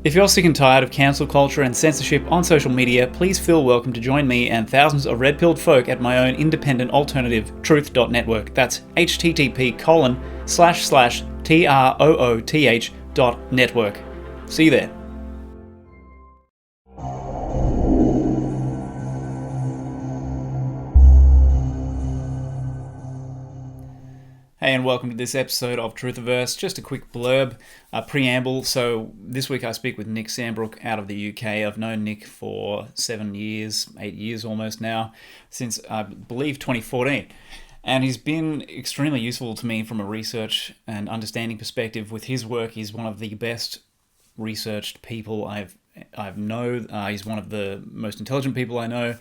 If you're sick and tired of cancel culture and censorship on social media, please feel welcome to join me and thousands of red-pilled folk at my own independent alternative, truth.network. That's http://trooth.network. See you there. Hey, and welcome to this episode of Truthiverse. Just a quick blurb, a preamble. So this week I speak with Nick Sambrook out of the UK. I've known Nick for 8 years almost now, since I believe 2014. And he's been extremely useful to me from a research and understanding perspective. With his work, he's one of the best researched people I've known. He's one of the most intelligent people I know.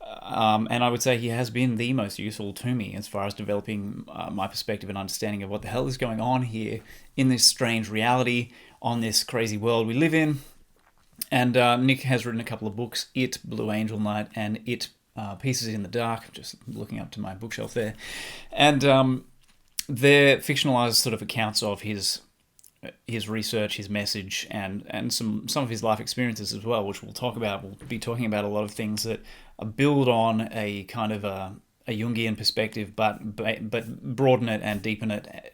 And I would say he has been the most useful to me as far as developing my perspective and understanding of what the hell is going on here in this strange reality on this crazy world we live in. And Nick has written a couple of books, It, Blue Angel Night, and It, Pieces in the Dark, just looking up to my bookshelf there. And they're fictionalized sort of accounts of his research, his message, and some of his life experiences as well, which we'll talk about. We'll be talking about a lot of things that build on a kind of a Jungian perspective, but broaden it and deepen it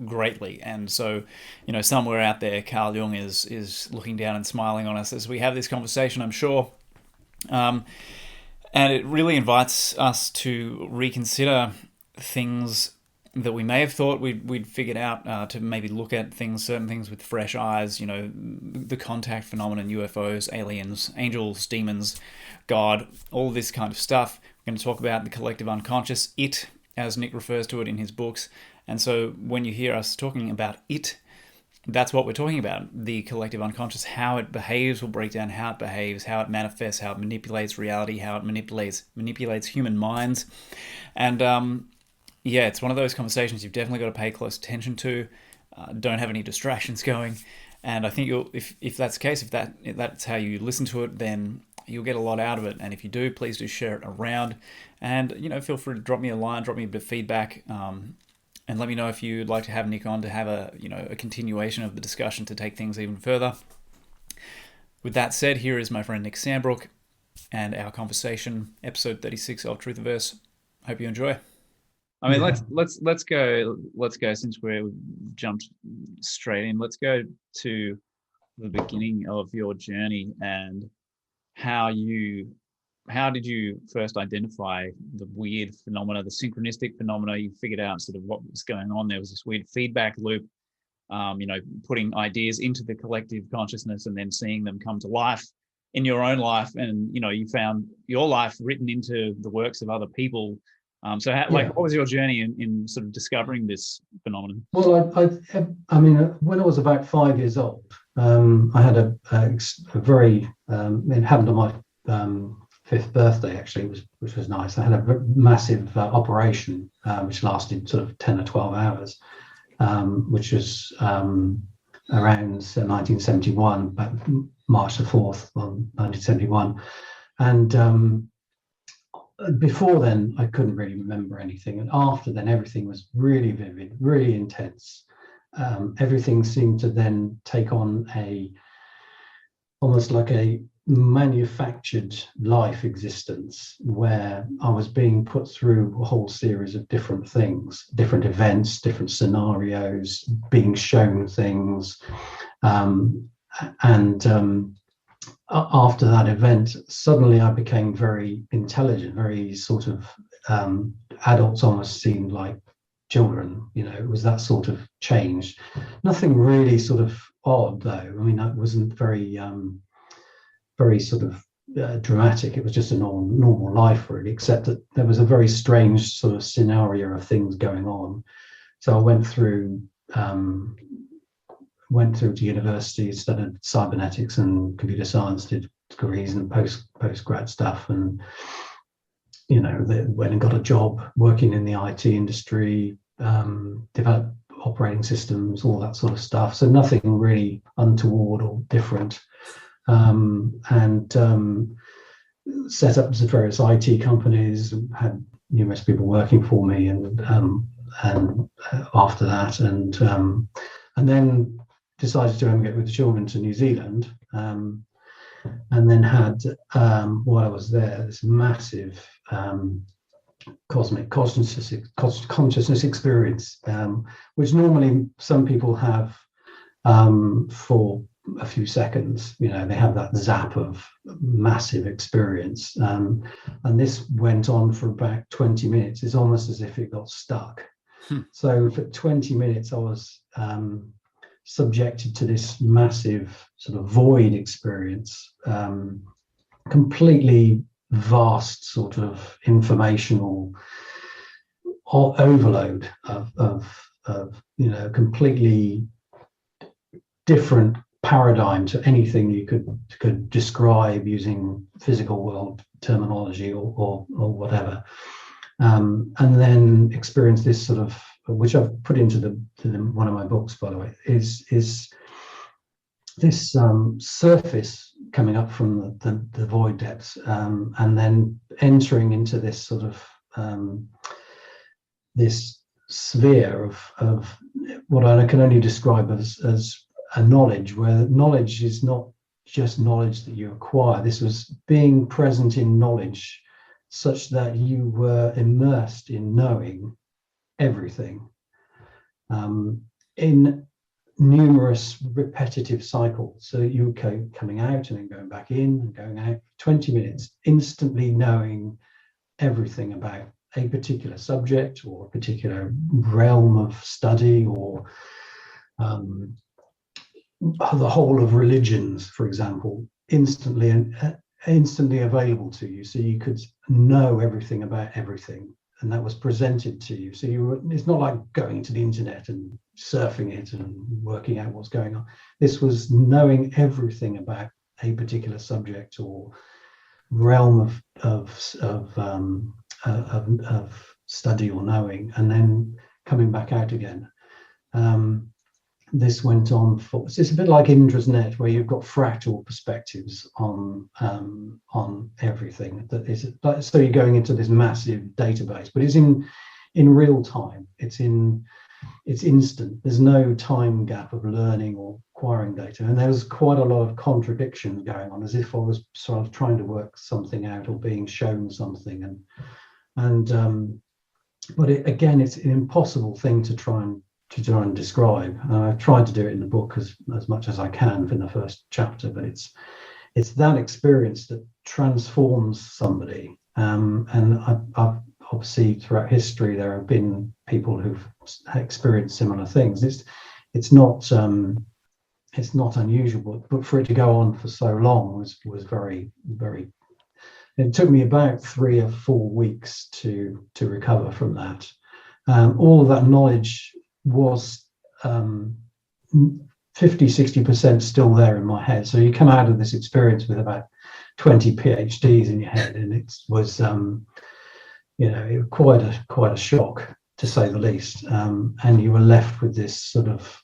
greatly. And so, somewhere out there, Carl Jung is looking down and smiling on us as we have this conversation, I'm sure. And it really invites us to reconsider things that we may have thought we'd figured out, to maybe look at certain things with fresh eyes, the contact phenomenon, UFOs, aliens, angels, demons, God, all this kind of stuff. We're going to talk about the collective unconscious, it, as Nick refers to it in his books. And so when you hear us talking about it, that's what we're talking about, the collective unconscious, how it behaves. We'll break down how it behaves, how it manifests, how it manipulates reality, how it manipulates human minds. And yeah, it's one of those conversations you've definitely got to pay close attention to. Don't have any distractions going. And I think if that's the case, if that's how you listen to it, then you'll get a lot out of it. And if you do, please do share it around. And, feel free to drop me a line, drop me a bit of feedback, and let me know if you'd like to have Nick on to have a continuation of the discussion to take things even further. With that said, here is my friend Nick Sambrook and our conversation, episode 36 of Truthiverse. Hope you enjoy. I mean, let's go since we've jumped straight in. Let's go to the beginning of your journey and how did you first identify the weird phenomena, the synchronistic phenomena? You figured out sort of what was going on. There was this weird feedback loop, putting ideas into the collective consciousness and then seeing them come to life in your own life. And, you found your life written into the works of other people. So what was your journey in sort of discovering this phenomenon? Well, I mean, when I was about 5 years old, I had a very, it happened on my 5th birthday, actually, which was nice. I had a massive operation, which lasted sort of 10 or 12 hours, which was around 1971, about March the 4th, 1971. And before then, I couldn't really remember anything. And after then, everything was really vivid, really intense. Everything seemed to then take on almost like a manufactured life existence, where I was being put through a whole series of different things, different events, different scenarios, being shown things. After that event, suddenly I became very intelligent, very sort of adults almost seemed like children. It was that sort of change. Nothing really sort of odd, though. I mean, that wasn't very sort of dramatic. It was just a normal life, really, except that there was a very strange sort of scenario of things going on. So I went through to university, studied cybernetics and computer science, did degrees and post-grad stuff, and went and got a job working in the IT industry, developed operating systems, all that sort of stuff. So nothing really untoward or different. And set up various IT companies, had numerous people working for me, and after that, and then decided to emigrate with the children to New Zealand, and then had, while I was there, this massive cosmic consciousness experience, which normally some people have for a few seconds. They have that zap of massive experience, and this went on for about 20 minutes. It's almost as if it got stuck. So for 20 minutes I was subjected to this massive sort of void experience, completely vast sort of informational overload of completely different paradigm to anything you could describe using physical world terminology or whatever, and then experience this sort of, which I've put into one of my books, by the way, is this surface coming up from the void depths, and then entering into this sort of this sphere of what I can only describe as a knowledge, where knowledge is not just knowledge that you acquire. This was being present in knowledge such that you were immersed in knowing everything, in numerous repetitive cycles. So you were coming out and then going back in and going out, 20 minutes, instantly knowing everything about a particular subject or a particular realm of study, or the whole of religions, for example, instantly available to you. So you could know everything about everything, and that was presented to you. So it's not like going to the internet and surfing it and working out what's going on. This was knowing everything about a particular subject or realm of study or knowing, and then coming back out again. This went on for, it's a bit like Indra's net, where you've got fractal perspectives on everything. That is, so you're going into this massive database, but it's in real time. It's instant. There's no time gap of learning or acquiring data, and there's quite a lot of contradiction going on, as if I was sort of trying to work something out or being shown something, but again, it's an impossible thing to try and describe. I've tried to do it in the book as much as I can in the first chapter, but it's that experience that transforms somebody. And I've obviously throughout history there have been people who've experienced similar things. It's not unusual, but for it to go on for so long was very, very. It took me about 3 or 4 weeks to recover from that. All of that knowledge was 50-60% still there in my head. So you come out of this experience with about 20 PhDs in your head, and it was quite a shock, to say the least. And you were left with this sort of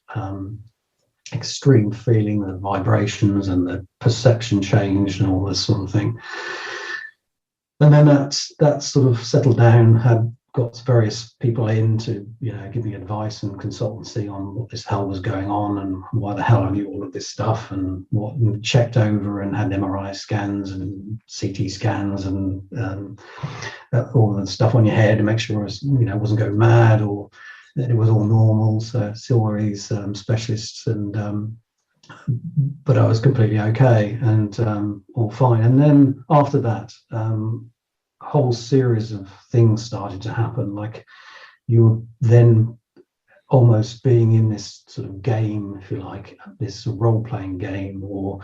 extreme feeling, the vibrations and the perception change and all this sort of thing. And then that sort of settled down, had got various people in to give me advice and consultancy on what this hell was going on and why the hell I knew all of this stuff, and checked over and had MRI scans and CT scans and all the stuff on your head to make sure I was, wasn't going mad, or that it was all normal. So still were these specialists, and but I was completely okay and all fine. And then after that, a whole series of things started to happen. Like, you were then almost being in this sort of game, if you like, this role-playing game, or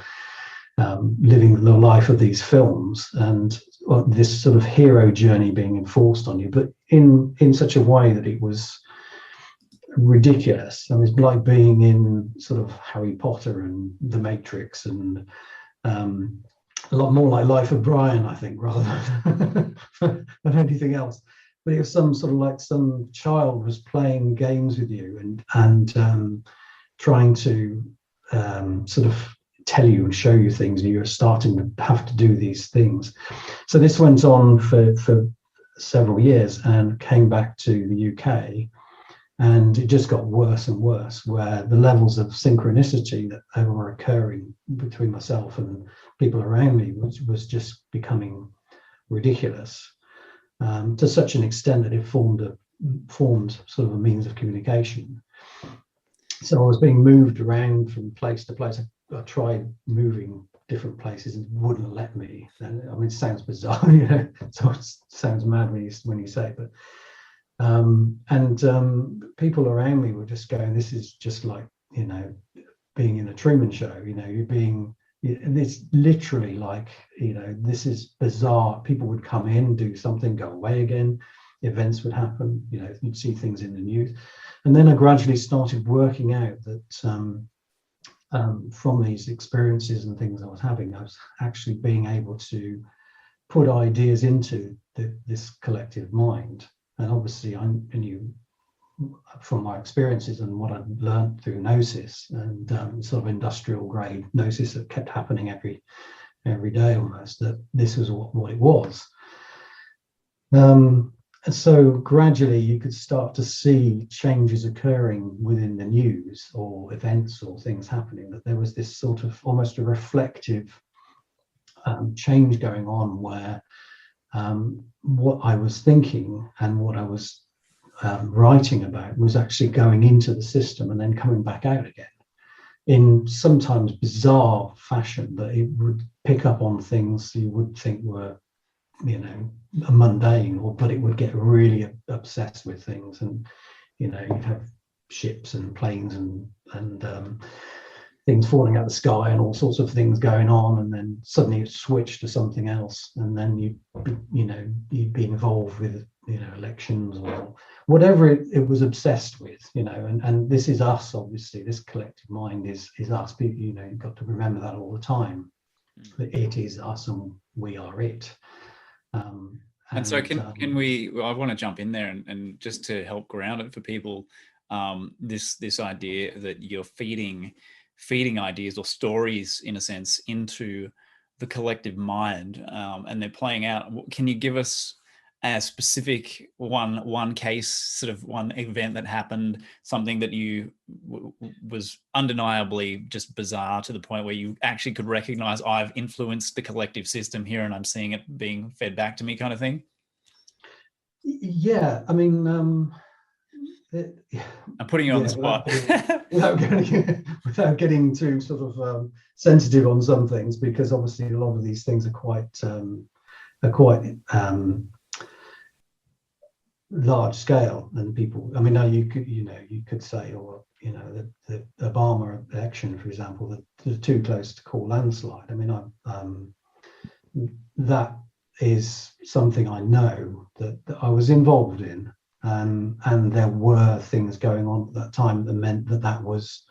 living the life of these films, and this sort of hero journey being enforced on you, but in such a way that it was ridiculous. I mean, it's like being in sort of Harry Potter and The Matrix, and a lot more like Life of Brian, I think, rather than anything else. But it was some sort of like some child was playing games with you and trying to sort of tell you and show you things, and you're starting to have to do these things. So this went on for several years, and came back to the UK And it just got worse and worse, where the levels of synchronicity that were occurring between myself and people around me was just becoming ridiculous, to such an extent that it formed sort of a means of communication. So I was being moved around from place to place. I tried moving different places and wouldn't let me. And I mean, it sounds bizarre, you know, so it sounds mad when you say it, but people around me were just going, this is just like, you know, being in a Truman Show, you know, it's literally like, you know, this is bizarre. People would come in, do something, go away again, events would happen, you know, you'd see things in the news. And then I gradually started working out that from these experiences and things I was having, I was actually being able to put ideas into this collective mind. And obviously I knew from my experiences and what I'd learned through gnosis and sort of industrial grade gnosis that kept happening every day almost, that this was what it was. And so gradually you could start to see changes occurring within the news or events or things happening, that there was this sort of almost a reflective change going on, where what I was thinking and what I was writing about was actually going into the system and then coming back out again in sometimes bizarre fashion, that it would pick up on things you would think were, you know, mundane, but it would get really obsessed with things. And, you know, you'd have ships and planes and things falling out of the sky and all sorts of things going on, and then suddenly it switched to something else, and then you'd be involved with, you know, elections or whatever it was obsessed with, you know. And this is us, obviously, this collective mind is us. You know, you've got to remember that all the time, that it is us and we are it. And so can we, I want to jump in there and just to help ground it for people, this idea that you're feeding ideas or stories, in a sense, into the collective mind, and they're playing out. Can you give us a specific one case, sort of one event that happened, something that you was undeniably just bizarre to the point where you actually could recognize, I've influenced the collective system here and I'm seeing it being fed back to me, kind of thing? Yeah, I mean, I'm putting you on the spot. without getting too sort of sensitive on some things, because obviously a lot of these things are quite large scale, and people, I mean, now you could say, or, you know, the Obama election, for example, the too close to call landslide. I mean, that is something I know that I was involved in, and there were things going on at that time that meant that was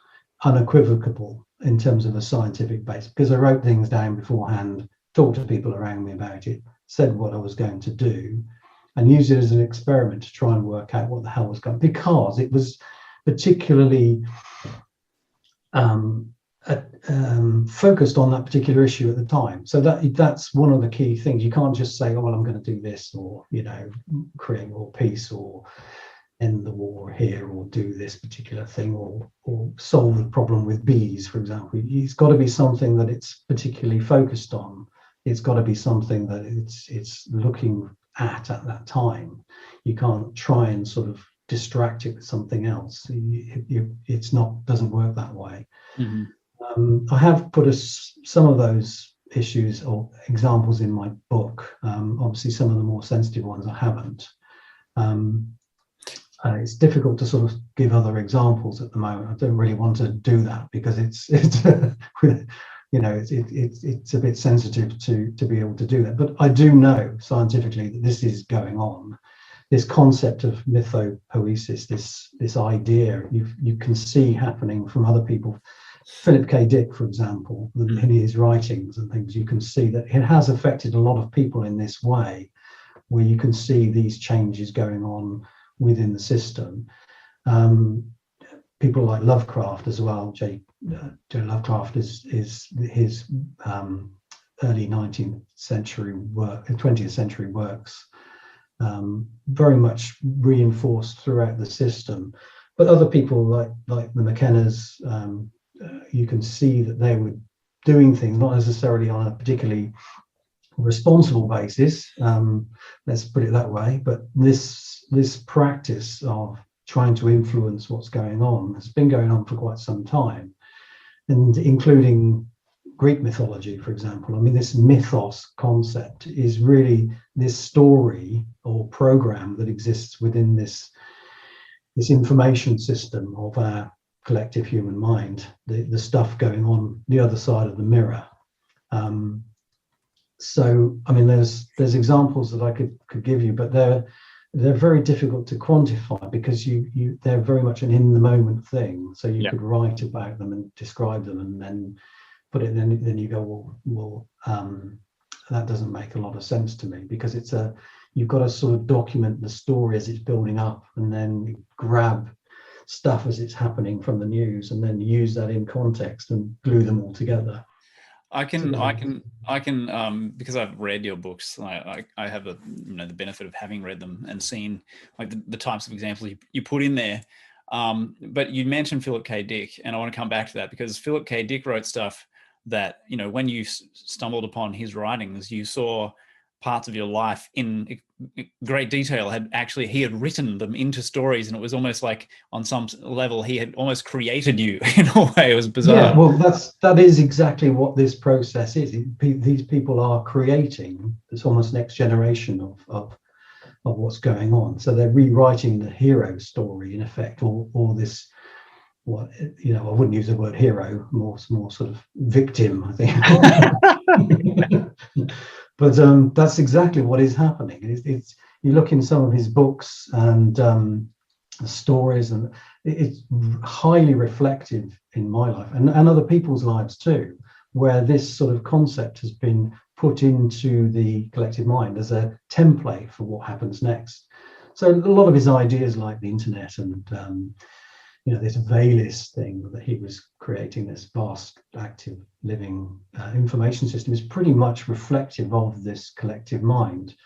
unequivocal in terms of a scientific base, because I wrote things down beforehand, talked to people around me about it, said what I was going to do, and used it as an experiment to try and work out what the hell was going on, because it was particularly focused on that particular issue at the time. So that's one of the key things. You can't just say, oh, well, I'm going to do this, or, you know, create more peace, or end the war here, or do this particular thing, or solve the problem with bees, for example. It's got to be something that it's particularly focused on. It's got to be something that it's looking at that time. You can't try and sort of distract it with something else. It's not, doesn't work that way. Mm-hmm. I have put some of those issues or examples in my book. Obviously, some of the more sensitive ones I haven't. It's difficult to sort of give other examples at the moment. I don't really want to do that, because it's you know, it's a bit sensitive to be able to do that. But I do know scientifically that this is going on. This concept of mythopoesis, this idea, you can see happening from other people. Philip K. Dick, for example, in his writings and things, you can see that it has affected a lot of people in this way, where you can see these changes going on within the system. People like Lovecraft as well. J. Lovecraft is his early 19th century work, 20th century works, very much reinforced throughout the system. But other people like the McKennas, you can see that they were doing things not necessarily on a particularly responsible basis, let's put it that way, but this practice of trying to influence what's going on has been going on for quite some time, and including Greek mythology, for example. I mean, this mythos concept is really this story or program that exists within this information system of our collective human mind, the stuff going on the other side of the mirror. So, I mean, there's examples that I could give you, but they're very difficult to quantify because they're very much an in the moment thing. So you could write about them and describe them, and then put it. Then you go, well, that doesn't make a lot of sense to me, because you've got to sort of document the story as it's building up, and then grab stuff as it's happening from the news, and then use that in context and glue them all together. I can, because I've read your books. I have the benefit of having read them and seen like the types of examples you put in there. But you mentioned Philip K. Dick, and I want to come back to that, because Philip K. Dick wrote stuff that, when you stumbled upon his writings, you saw parts of your life in great detail. He had written them into stories, and it was almost like on some level he had almost created you in a way. It was bizarre. Yeah, well, that is exactly what this process is. These people are creating this almost next generation of what's going on. So they're rewriting the hero story in effect, or this, what, I wouldn't use the word hero, more sort of victim, I think. But that's exactly what is happening. It's you look in some of his books and the stories, and it's highly reflective in my life and other people's lives too, where this sort of concept has been put into the collective mind as a template for what happens next. So a lot of his ideas, like the internet and this veilless thing that he was creating, this vast active living information system, is pretty much reflective of this collective mind,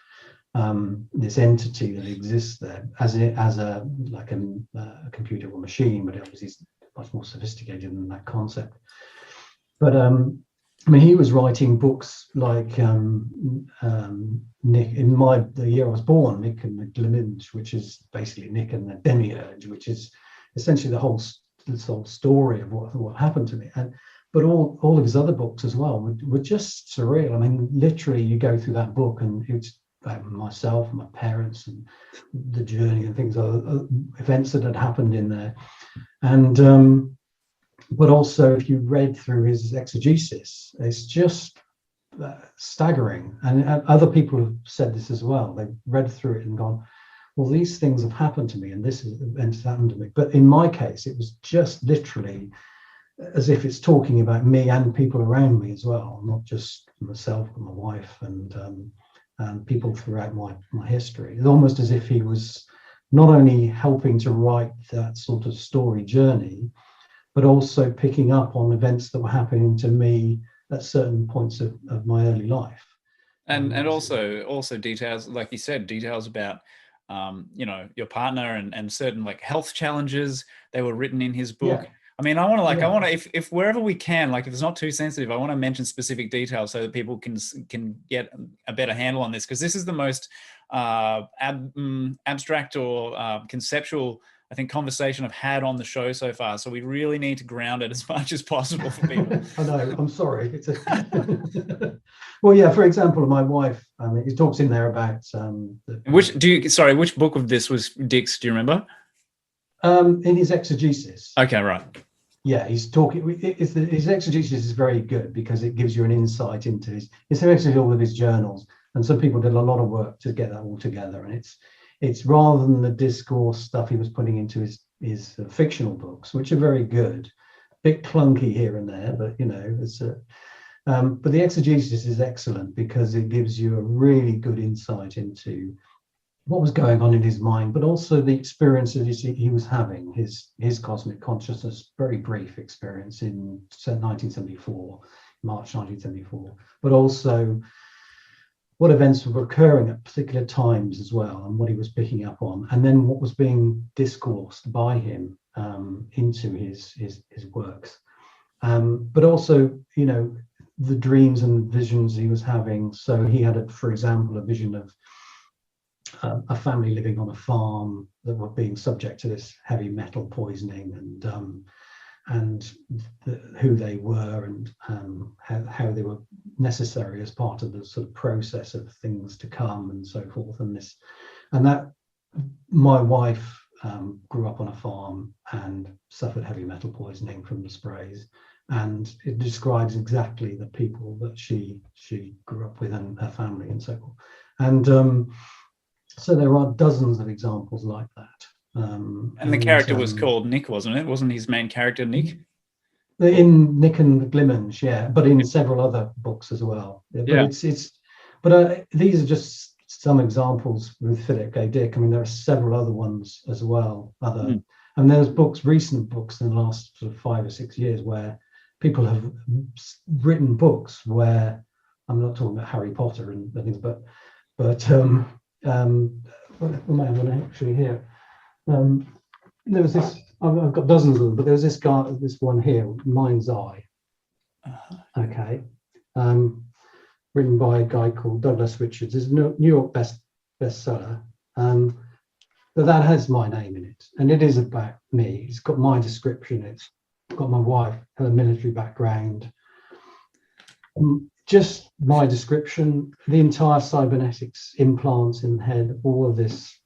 this entity that exists there as a computer or machine, but obviously it's much more sophisticated than that concept. But he was writing books like Nick, the year I was born, Nick and the Glimminge, which is basically Nick and the Demiurge, which is essentially the whole story of what happened to me. But all of his other books as well were just surreal. I mean, literally, you go through that book and it's about myself and my parents and the journey and things, events that had happened in there. And but also, if you read through his exegesis, it's just staggering. And other people have said this as well. They've read through it and gone, well, these things have happened to me, and this has happened to me. But in my case, it was just literally as if it's talking about me and people around me as well, not just myself and my wife and people throughout my history. It's almost as if he was not only helping to write that sort of story journey, but also picking up on events that were happening to me at certain points of my early life. And also details, like you said, details about your partner and certain like health challenges. They were written in his book. Yeah. I mean, I want to, if wherever we can, like if it's not too sensitive, I want to mention specific details so that people can get a better handle on this, because this is the most abstract or conceptual, I think, conversation I've had on the show so far. So we really need to ground it as much as possible for people. I know. I'm sorry. Well, yeah. For example, my wife. It talks in there about which book of this was Dick's? Do you remember? In his exegesis. Okay, right. Yeah, he's talking. His exegesis is very good because it gives you an insight into his. It's actually all of his journals, and some people did a lot of work to get that all together. And it's rather than the discourse stuff he was putting into his fictional books, which are very good, bit clunky here and there, but it's but the exegesis is excellent because it gives you a really good insight into what was going on in his mind, but also the experiences he was having, his cosmic consciousness, very brief experience in 1974, March 1974, but also what events were occurring at particular times as well, and what he was picking up on, and then what was being discoursed by him into his works. But also, the dreams and visions he was having. So he had, for example, a vision of a family living on a farm that were being subject to this heavy metal poisoning, and who they were, and how they were necessary as part of the sort of process of things to come, and so forth. And that my wife grew up on a farm and suffered heavy metal poisoning from the sprays, and it describes exactly the people that she grew up with and her family and so forth. And so there are dozens of examples like that. And the character was called Nick, wasn't it? Wasn't his main character Nick? In Nick and the Glimmens, yeah, but in several other books as well. But these are just some examples with Philip K. Dick. I mean, there are several other ones as well. And there's recent books in the last sort of 5 or 6 years where people have written books where, I'm not talking about Harry Potter and things, but what am I going to actually hear? There was this, I've got dozens of them, but there was this guy, this one here, Mind's Eye. Okay. Written by a guy called Douglas Richards. It's a New York bestseller. But that has my name in it. And it is about me. It's got my description. It's got my wife, her military background. Just my description, the entire cybernetics implants in the head, all of this.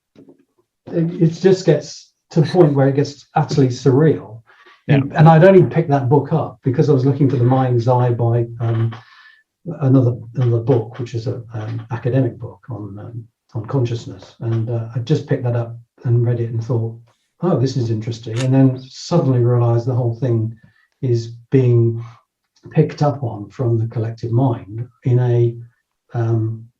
It just gets to the point where it gets utterly surreal. Yeah. And I'd only picked that book up because I was looking for The Mind's Eye by another book, which is an academic book on consciousness. And I just picked that up and read it and thought, oh, this is interesting. And then suddenly realized the whole thing is being picked up on from the collective mind in a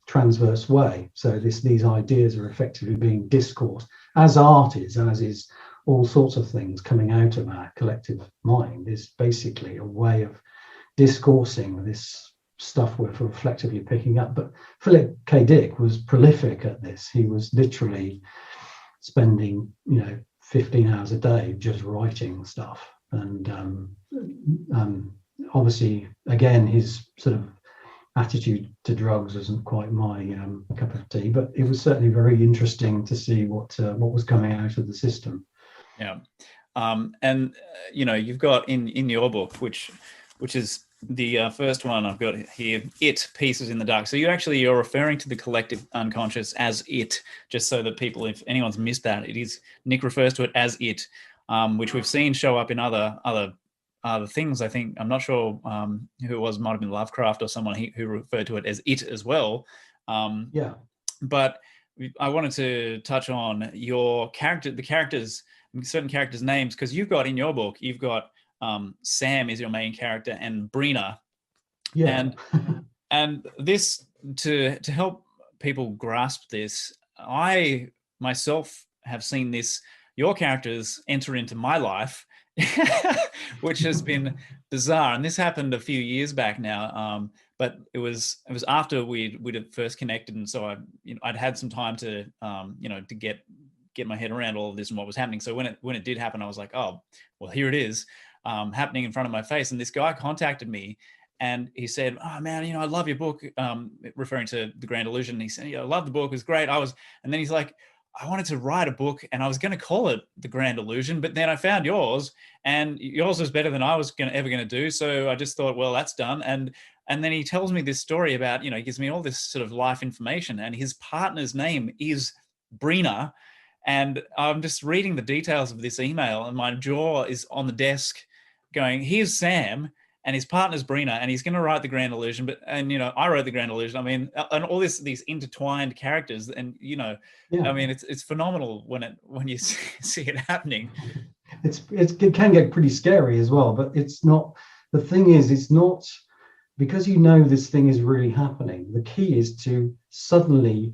transverse way. So these ideas are effectively being discoursed, as art is, as is all sorts of things coming out of our collective mind, is basically a way of discoursing this stuff we're reflectively picking up. But Philip K. Dick was prolific at this. He was literally spending 15 hours a day just writing stuff. And obviously, again, his sort of attitude to drugs wasn't quite my cup of tea, but it was certainly very interesting to see what was coming out of the system. Yeah. And you've got in your book, which is the first one I've got here, It, Pieces in the Dark. So you're referring to the collective unconscious as it, just so that people, if anyone's missed that, Nick refers to it as it, which we've seen show up in other things. I think, I'm not sure who it was, might have been Lovecraft or someone who referred to it as it as well. But I wanted to touch on certain characters' names, because you've got in your book, you've got Sam is your main character and Brina. Yeah. And this, to help people grasp this, I myself have seen your characters enter into my life, which has been bizarre. And this happened a few years back now, but it was after we'd first connected, and so I'd had some time to to get my head around all of this and what was happening. So when it did happen, I was like, oh, well, here it is, happening in front of my face. And this guy contacted me, and he said, oh man, I love your book, referring to The Grand Illusion. And he said, I love the book, it was great. And then he's like, I wanted to write a book, and I was going to call it The Grand Illusion, but then I found yours, and yours was better than I was ever going to do. So I just thought, well, that's done. And then he tells me this story about, he gives me all this sort of life information, and his partner's name is Brina. And I'm just reading the details of this email, and my jaw is on the desk going, here's Sam, and his partner's Brina, and he's going to write The Grand Illusion. I wrote The Grand Illusion. I mean, and all these intertwined characters, and I mean, it's phenomenal when you see it happening. It can get pretty scary as well, but it's not. The thing is, it's not because this thing is really happening. The key is to suddenly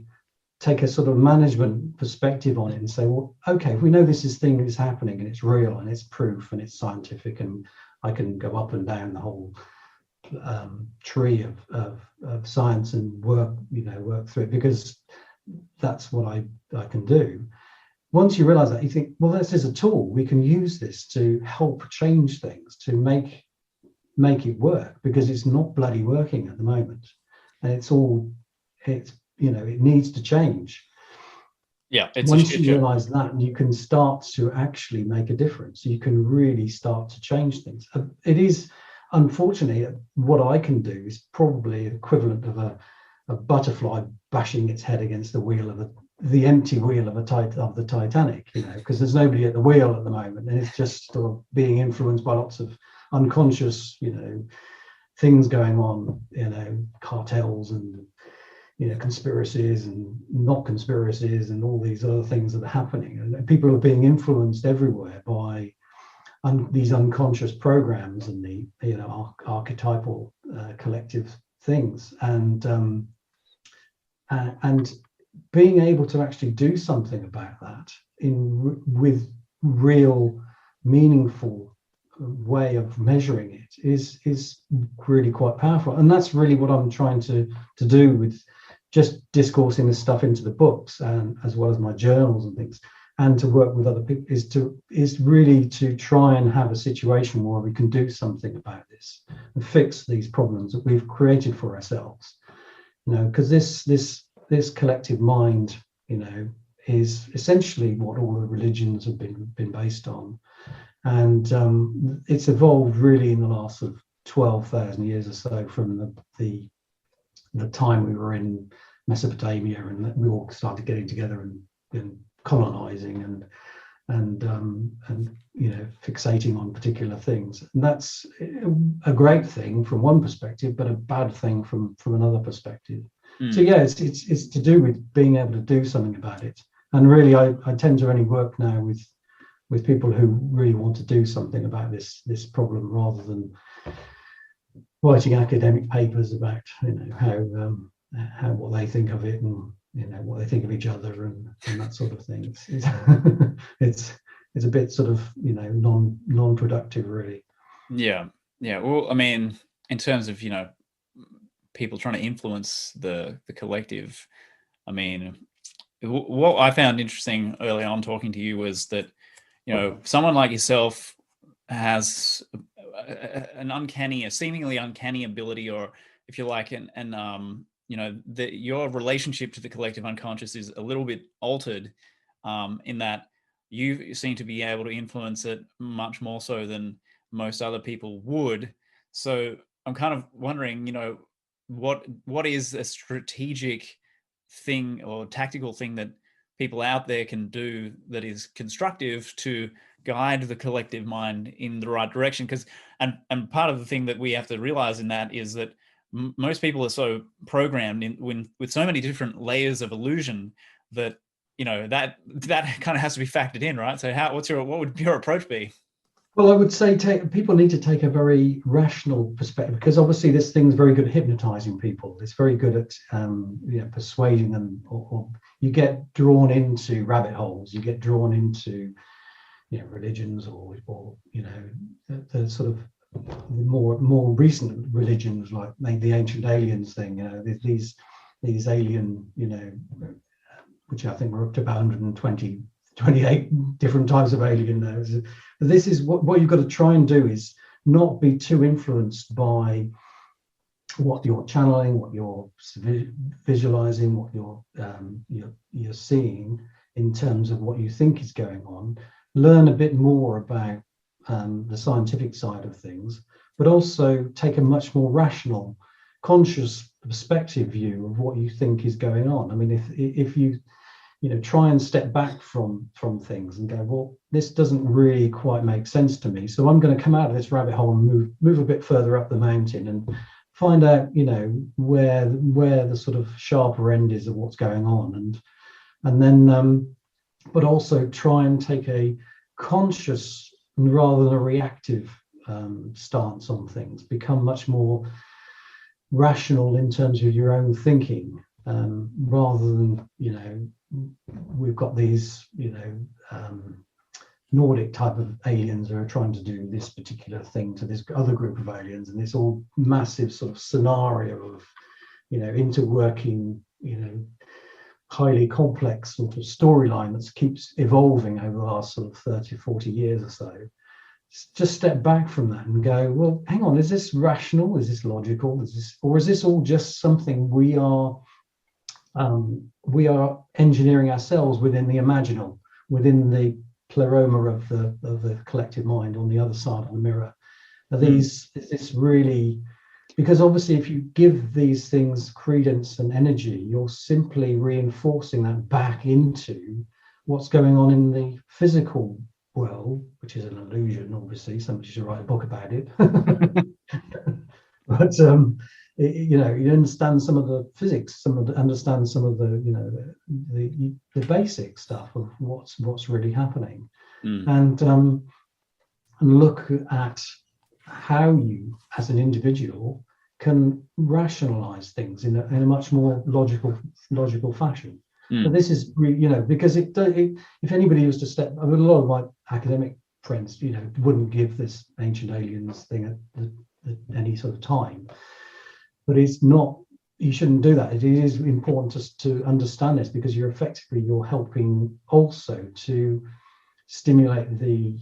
take a sort of management perspective on it and say, well, okay, if we know this thing is happening and it's real and it's proof and it's scientific and I can go up and down the whole tree of science and work through it, because that's what I can do. Once you realize that, you think, well, this is a tool. We can use this to help change things, to make it work, because it's not bloody working at the moment, and it needs to change. Yeah, it's once you realize that, you can start to actually make a difference. You can really start to change things. It is, unfortunately, what I can do is probably equivalent of a butterfly bashing its head against the wheel of the empty wheel of the Titanic, because there's nobody at the wheel at the moment, and it's just sort of being influenced by lots of unconscious, things going on, cartels and conspiracies and not conspiracies and all these other things that are happening, and people are being influenced everywhere by these unconscious programs and the archetypal collective things, and being able to actually do something about that with real meaningful way of measuring it is really quite powerful. And that's really what I'm trying to do with just discoursing this stuff into the books, and as well as my journals and things, and to work with other people, is really to try and have a situation where we can do something about this and fix these problems that we've created for ourselves, because this collective mind, is essentially what all the religions have been based on. And it's evolved really in the last sort of 12,000 years or so, from the time we were in Mesopotamia, and we all started getting together and colonizing and fixating on particular things. And that's a great thing from one perspective, but a bad thing from another perspective. So yeah, it's to do with being able to do something about it. And really, I tend to only work now with people who really want to do something about this problem, rather than writing academic papers about how what they think of it, and what they think of each other, and that sort of thing. It's a bit sort of non-productive, really. Yeah. Well, I mean, in terms of people trying to influence the collective, I mean, what I found interesting early on talking to you was that someone like yourself has a seemingly uncanny ability, or if you like, your relationship to the collective unconscious is a little bit altered, in that you seem to be able to influence it much more so than most other people would. So I'm kind of wondering, what is a strategic thing or tactical thing that people out there can do that is constructive to guide the collective mind in the right direction? Because and part of the thing that we have to realize in that is that most people are so programmed with so many different layers of illusion that that kind of has to be factored in, right? So what would your approach be? Well, I would say people need to take a very rational perspective, because obviously this thing's very good at hypnotizing people. It's very good at persuading them, or you get drawn into rabbit holes. You get drawn into religions, or the sort of more recent religions, like the ancient aliens thing. These alien, which I think we're up to about 128 different types of alien now. This is what you've got to try and do, is not be too influenced by what you're channeling, what you're visualizing, what you're seeing in terms of what you think is going on. Learn a bit more about the scientific side of things, but also take a much more rational, conscious perspective view of what you think is going on. I mean, if you try and step back from things and go, well, this doesn't really quite make sense to me, so I'm going to come out of this rabbit hole and move a bit further up the mountain and find out where the sort of sharper end is of what's going on, and then but also try and take a conscious rather than a reactive stance on things. Become much more rational in terms of your own thinking, rather than we've got these Nordic type of aliens are trying to do this particular thing to this other group of aliens, and this all massive sort of scenario of, interworking, highly complex sort of storyline that keeps evolving over the last sort of 30, 40 years or so. Just step back from that and go, well, hang on, is this rational? Is this logical? Or is this all just something we are engineering ourselves within the imaginal, within the pleroma of the collective mind on the other side of the mirror? Is this really, because obviously if you give these things credence and energy, you're simply reinforcing that back into what's going on in the physical world, which is an illusion. Obviously somebody should write a book about it. But you understand some of the physics, understand some of the the basic stuff of what's really happening, and look at how you as an individual can rationalize things in a much more logical fashion. But this is, because if anybody was to step, a lot of my academic friends, wouldn't give this ancient aliens thing at any sort of time. But it's not, you shouldn't do that. It is important to understand this, because you're helping also to stimulate the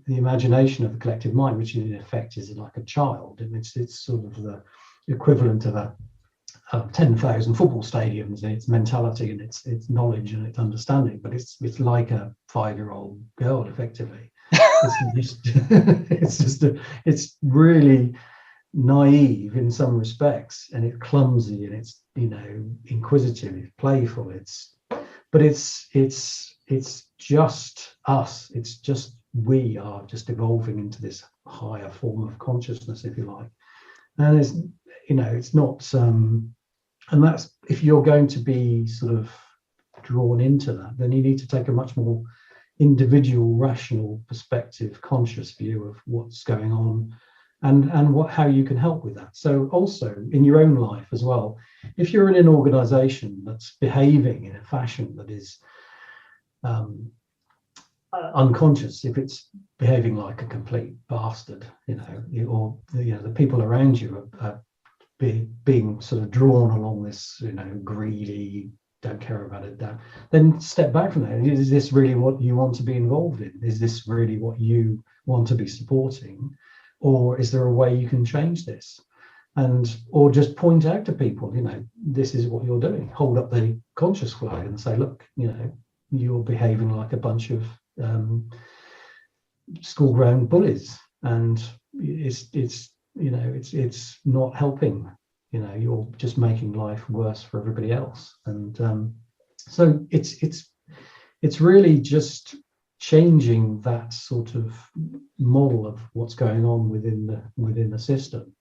imagination of the collective mind, which in effect is like a child, and it's sort of the equivalent of 10,000 football stadiums in its mentality and its knowledge and its understanding. But it's like a 5-year-old girl, effectively. It's really naive in some respects, and it's clumsy, and it's inquisitive, it's playful, but it's just us. It's just, we are just evolving into this higher form of consciousness, if you like. And it's not and that's, if you're going to be sort of drawn into that, then you need to take a much more individual, rational perspective, conscious view of what's going on, and how you can help with that. So also in your own life as well, if you're in an organization that's behaving in a fashion that is unconscious, if it's behaving like a complete bastard, or the people around you are being sort of drawn along this, greedy, don't care about it, then step back from that. Is this really what you want to be involved in? Is this really what you want to be supporting? Or is there a way you can change this? Or just point out to people, this is what you're doing. Hold up the conscious flag and say, look, you're behaving like a bunch of school-grown bullies, and it's not helping. You're just making life worse for everybody else. And so it's really just changing that sort of model of what's going on within the system.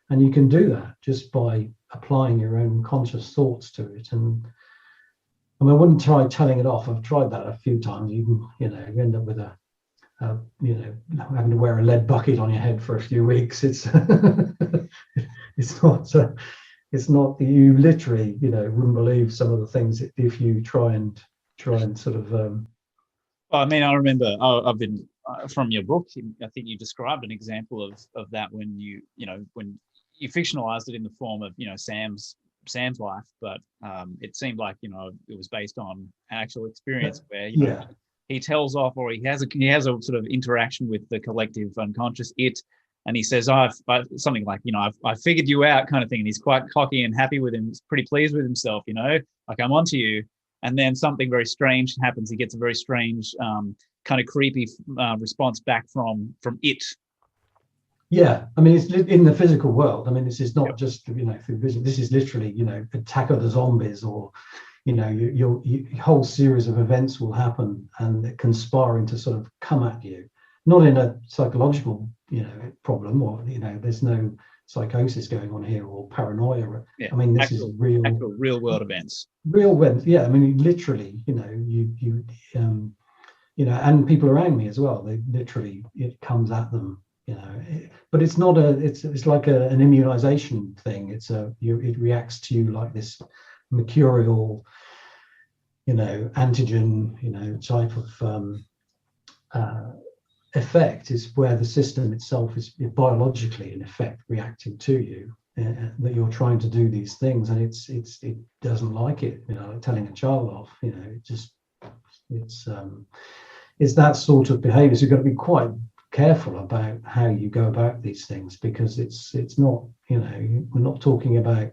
And you can do that just by applying your own conscious thoughts to it. And I wouldn't try telling it off. I've tried that a few times. You end up with having to wear a lead bucket on your head for a few weeks. It's it's not, you literally, wouldn't believe some of the things if you try and sort of. I remember I've been from your book. I think you described an example of that when when you fictionalized it in the form of Sam's life, but it seemed like it was based on actual experience where he tells off, or he has a sort of interaction with the collective unconscious and he says, I've something like, I figured you out, kind of thing. And he's quite cocky and happy with him, he's pretty pleased with himself, like, I'm onto you. And then something very strange happens. He gets a very strange, kind of creepy response back from it. Yeah, it's in the physical world. This is not just through vision. This is literally Attack of the Zombies, or your whole series of events will happen and they're conspiring to sort of come at you, not in a psychological problem, or there's no psychosis going on here or paranoia. This is real world events. Yeah, literally, and people around me as well, they literally, it comes at them, but it's not it's like an immunization thing. It reacts to you like this mercurial, antigen, type of effect is where the system itself is biologically in effect reacting to you, that you're trying to do these things, and it doesn't like it, like telling a child off, it's that sort of behavior. So you've got to be quite careful about how you go about these things, because it's not, we're not talking about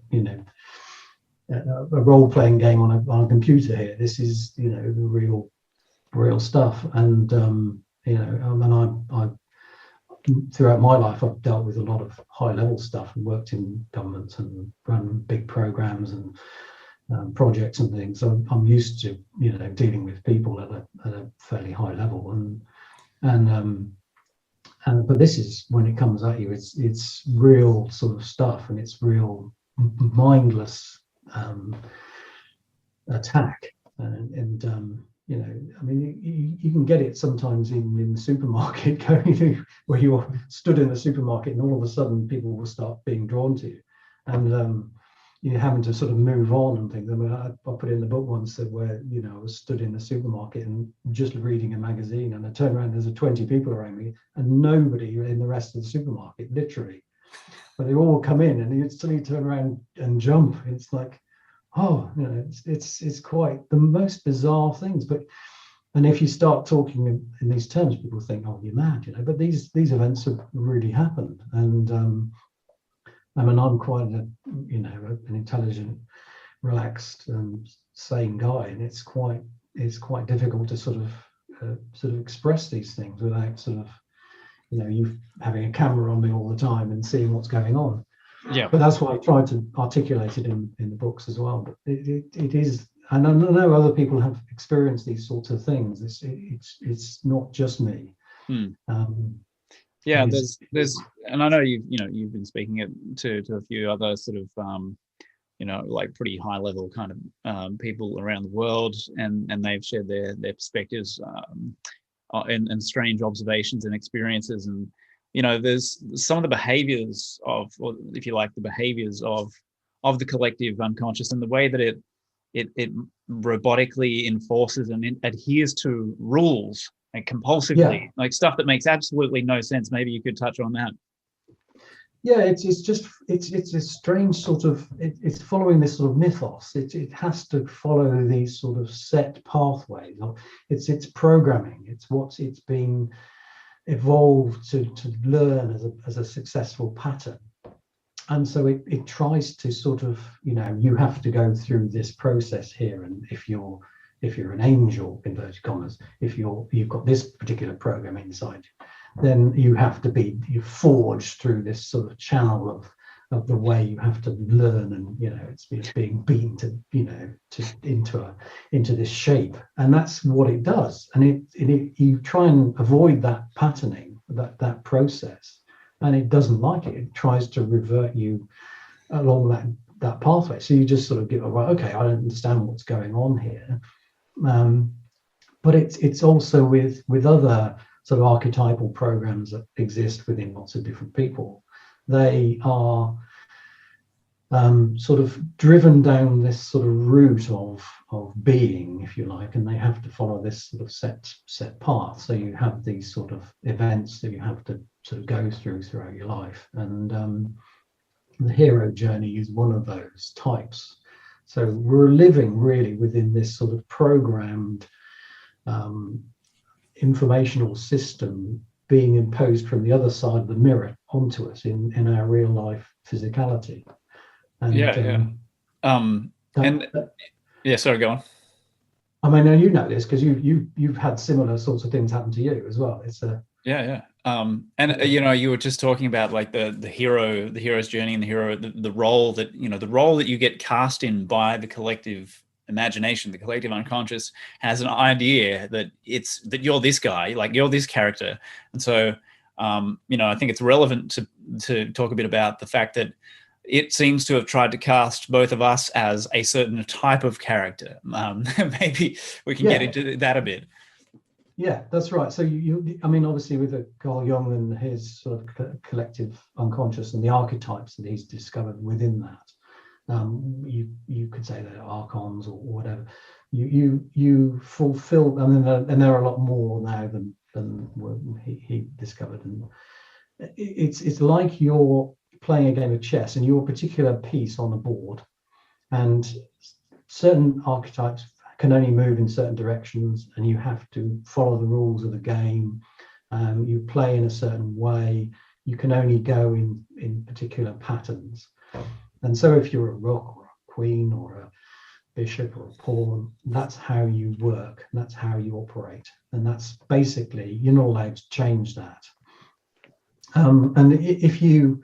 a role-playing game on a computer here. This is the real stuff. And I throughout my life I've dealt with a lot of high-level stuff and worked in governments and run big programs and projects and things. So I'm used to dealing with people at a fairly high level, and but this is when it comes at you, it's real sort of stuff, and it's real mindless attack, and I mean, you can get it sometimes in the supermarket, going where you're stood in the supermarket and all of a sudden people will start being drawn to you, and you're having to sort of move on and things. I mean, I put in the book once that where I was stood in the supermarket and just reading a magazine, and I turn around, there's 20 people around me and nobody in the rest of the supermarket, literally. But they all come in and you suddenly turn around and jump. It's like, oh, it's quite the most bizarre things. And if you start talking in these terms, people think, oh, you're mad, but these events have really happened. And I mean, I'm quite an intelligent, relaxed, sane guy, and it's quite difficult to sort of express these things without sort of you having a camera on me all the time and seeing what's going on. Yeah. But that's why I tried to articulate it in the books as well. But it is, and I know other people have experienced these sorts of things. It's not just me. Yeah, there's, and I know you've been speaking to a few other sort of like pretty high level kind of people around the world, and they've shared their perspectives and strange observations and experiences, and there's some of the behaviors of, or if you like, the behaviors of the collective unconscious, and the way that it robotically enforces and adheres to rules, and compulsively, like stuff that makes absolutely no sense. Maybe you could touch on that. Yeah, it's a strange sort of, it's following this sort of mythos. It has to follow these sort of set pathways. It's programming. It's been evolved to learn as a successful pattern. And so it tries to sort of, you have to go through this process here, and if you're an angel, inverted commas, if you've got this particular program inside, then you have to be forged through this sort of channel of the way you have to learn, and it's being beaten to into this shape, and that's what it does. And you try and avoid that patterning, that process, and it doesn't like it. It tries to revert you along that pathway. So you just sort of get, well, okay, I don't understand what's going on here. But it's also with other sort of archetypal programs that exist within lots of different people. They are sort of driven down this sort of route of being, if you like, and they have to follow this sort of set path. So you have these sort of events that you have to sort of go throughout your life, and the hero journey is one of those types. So we're living really within this sort of programmed informational system being imposed from the other side of the mirror onto us in our real life physicality. And sorry, go on. I mean, now you know this because you've had similar sorts of things happen to you as well. It's a you were just talking about like the hero's journey, and the role that the role that you get cast in by the collective imagination. The collective unconscious has an idea that you're this guy, like you're this character, and so I think it's relevant to talk a bit about the fact that it seems to have tried to cast both of us as a certain type of character. Maybe we can get into that a bit. Yeah, that's right. So I mean, obviously with Carl Jung and his sort of collective unconscious and the archetypes that he's discovered within that, you could say they're archons or whatever. You fulfill, and there are a lot more now than than he discovered. And it's like you're playing a game of chess, and your particular piece on the board, and certain archetypes can only move in certain directions, and you have to follow the rules of the game. You play in a certain way. You can only go in particular patterns. And so if you're a rook or a queen or a bishop or a pawn, that's how you work, and that's how you operate. And that's basically, you're not allowed to change that. And if you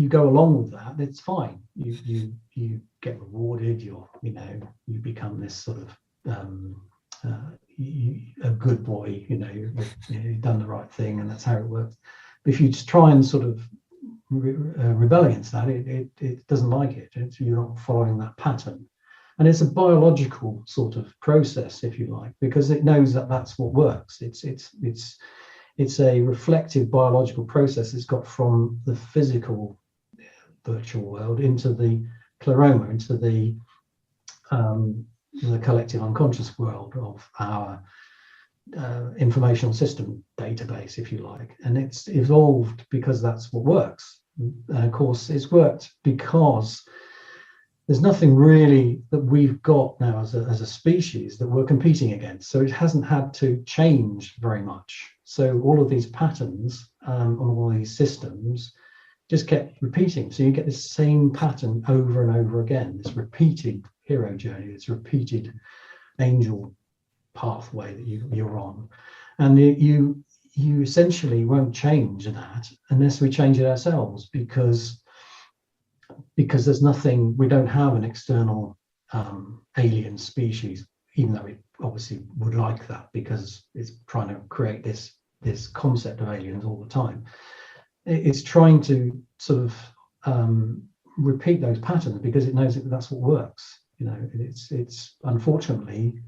go along with that, it's fine. You get rewarded. You become this sort of a good boy. You've done the right thing, and that's how it works. But if you just try and sort of rebel against that, it doesn't like it. You're not following that pattern, and it's a biological sort of process, if you like, because it knows that that's what works. It's a reflective biological process. It's got from the physical virtual world into the pleroma, into the collective unconscious world of our informational system database, if you like. And it's evolved because that's what works. And of course, it's worked because there's nothing really that we've got now as a species that we're competing against. So it hasn't had to change very much. So all of these patterns on all these systems just kept repeating. So you get this same pattern over and over again, this repeated hero journey, this repeated angel pathway that you're on. And you essentially won't change that unless we change it ourselves, because there's nothing, we don't have an external alien species, even though it obviously would like that, because it's trying to create this concept of aliens all the time. It's trying to sort of repeat those patterns because it knows that that's what works. It's unfortunately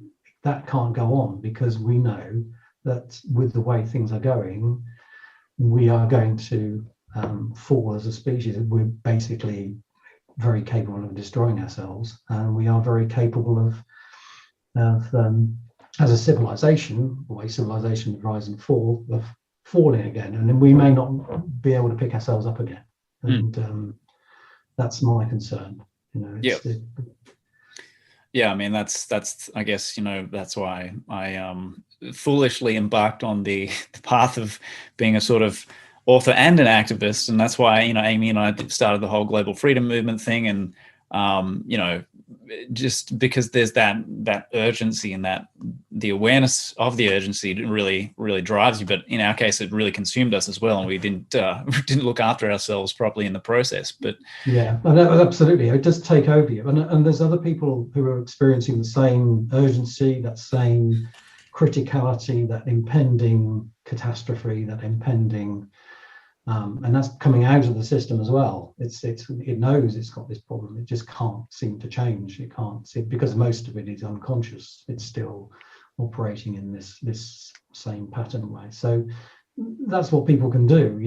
that can't go on, because we know that with the way things are going, we are going to fall as a species. We're basically very capable of destroying ourselves, and we are very capable of as a civilization, the way civilizations rise and fall, of falling again, and then we may not be able to pick ourselves up again. And that's my concern. Yeah, I mean, that's I guess, that's why I foolishly embarked on the path of being a sort of author and an activist. And that's why, Amy and I started the whole global freedom movement thing. And, just because there's that urgency, and that the awareness of the urgency really, really drives you. But in our case, it really consumed us as well. And we didn't look after ourselves properly in the process. But yeah, absolutely. It does take over you. And there's other people who are experiencing the same urgency, that same criticality, that impending catastrophe, that impending and that's coming out of the system as well. It knows it's got this problem. It just can't seem to change. It can't see, because most of it is unconscious. It's still operating in this same pattern way. So that's what people can do,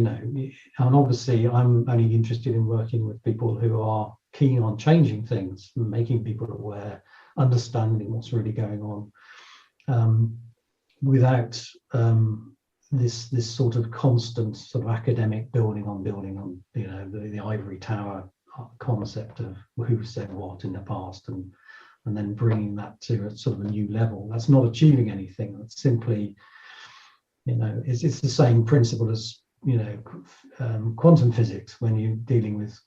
And obviously, I'm only interested in working with people who are keen on changing things, making people aware, understanding what's really going on, without this sort of constant sort of academic building on the ivory tower concept of who said what in the past, and then bringing that to a sort of a new level. That's not achieving anything. That's simply, it's the same principle as quantum physics. When you're dealing with,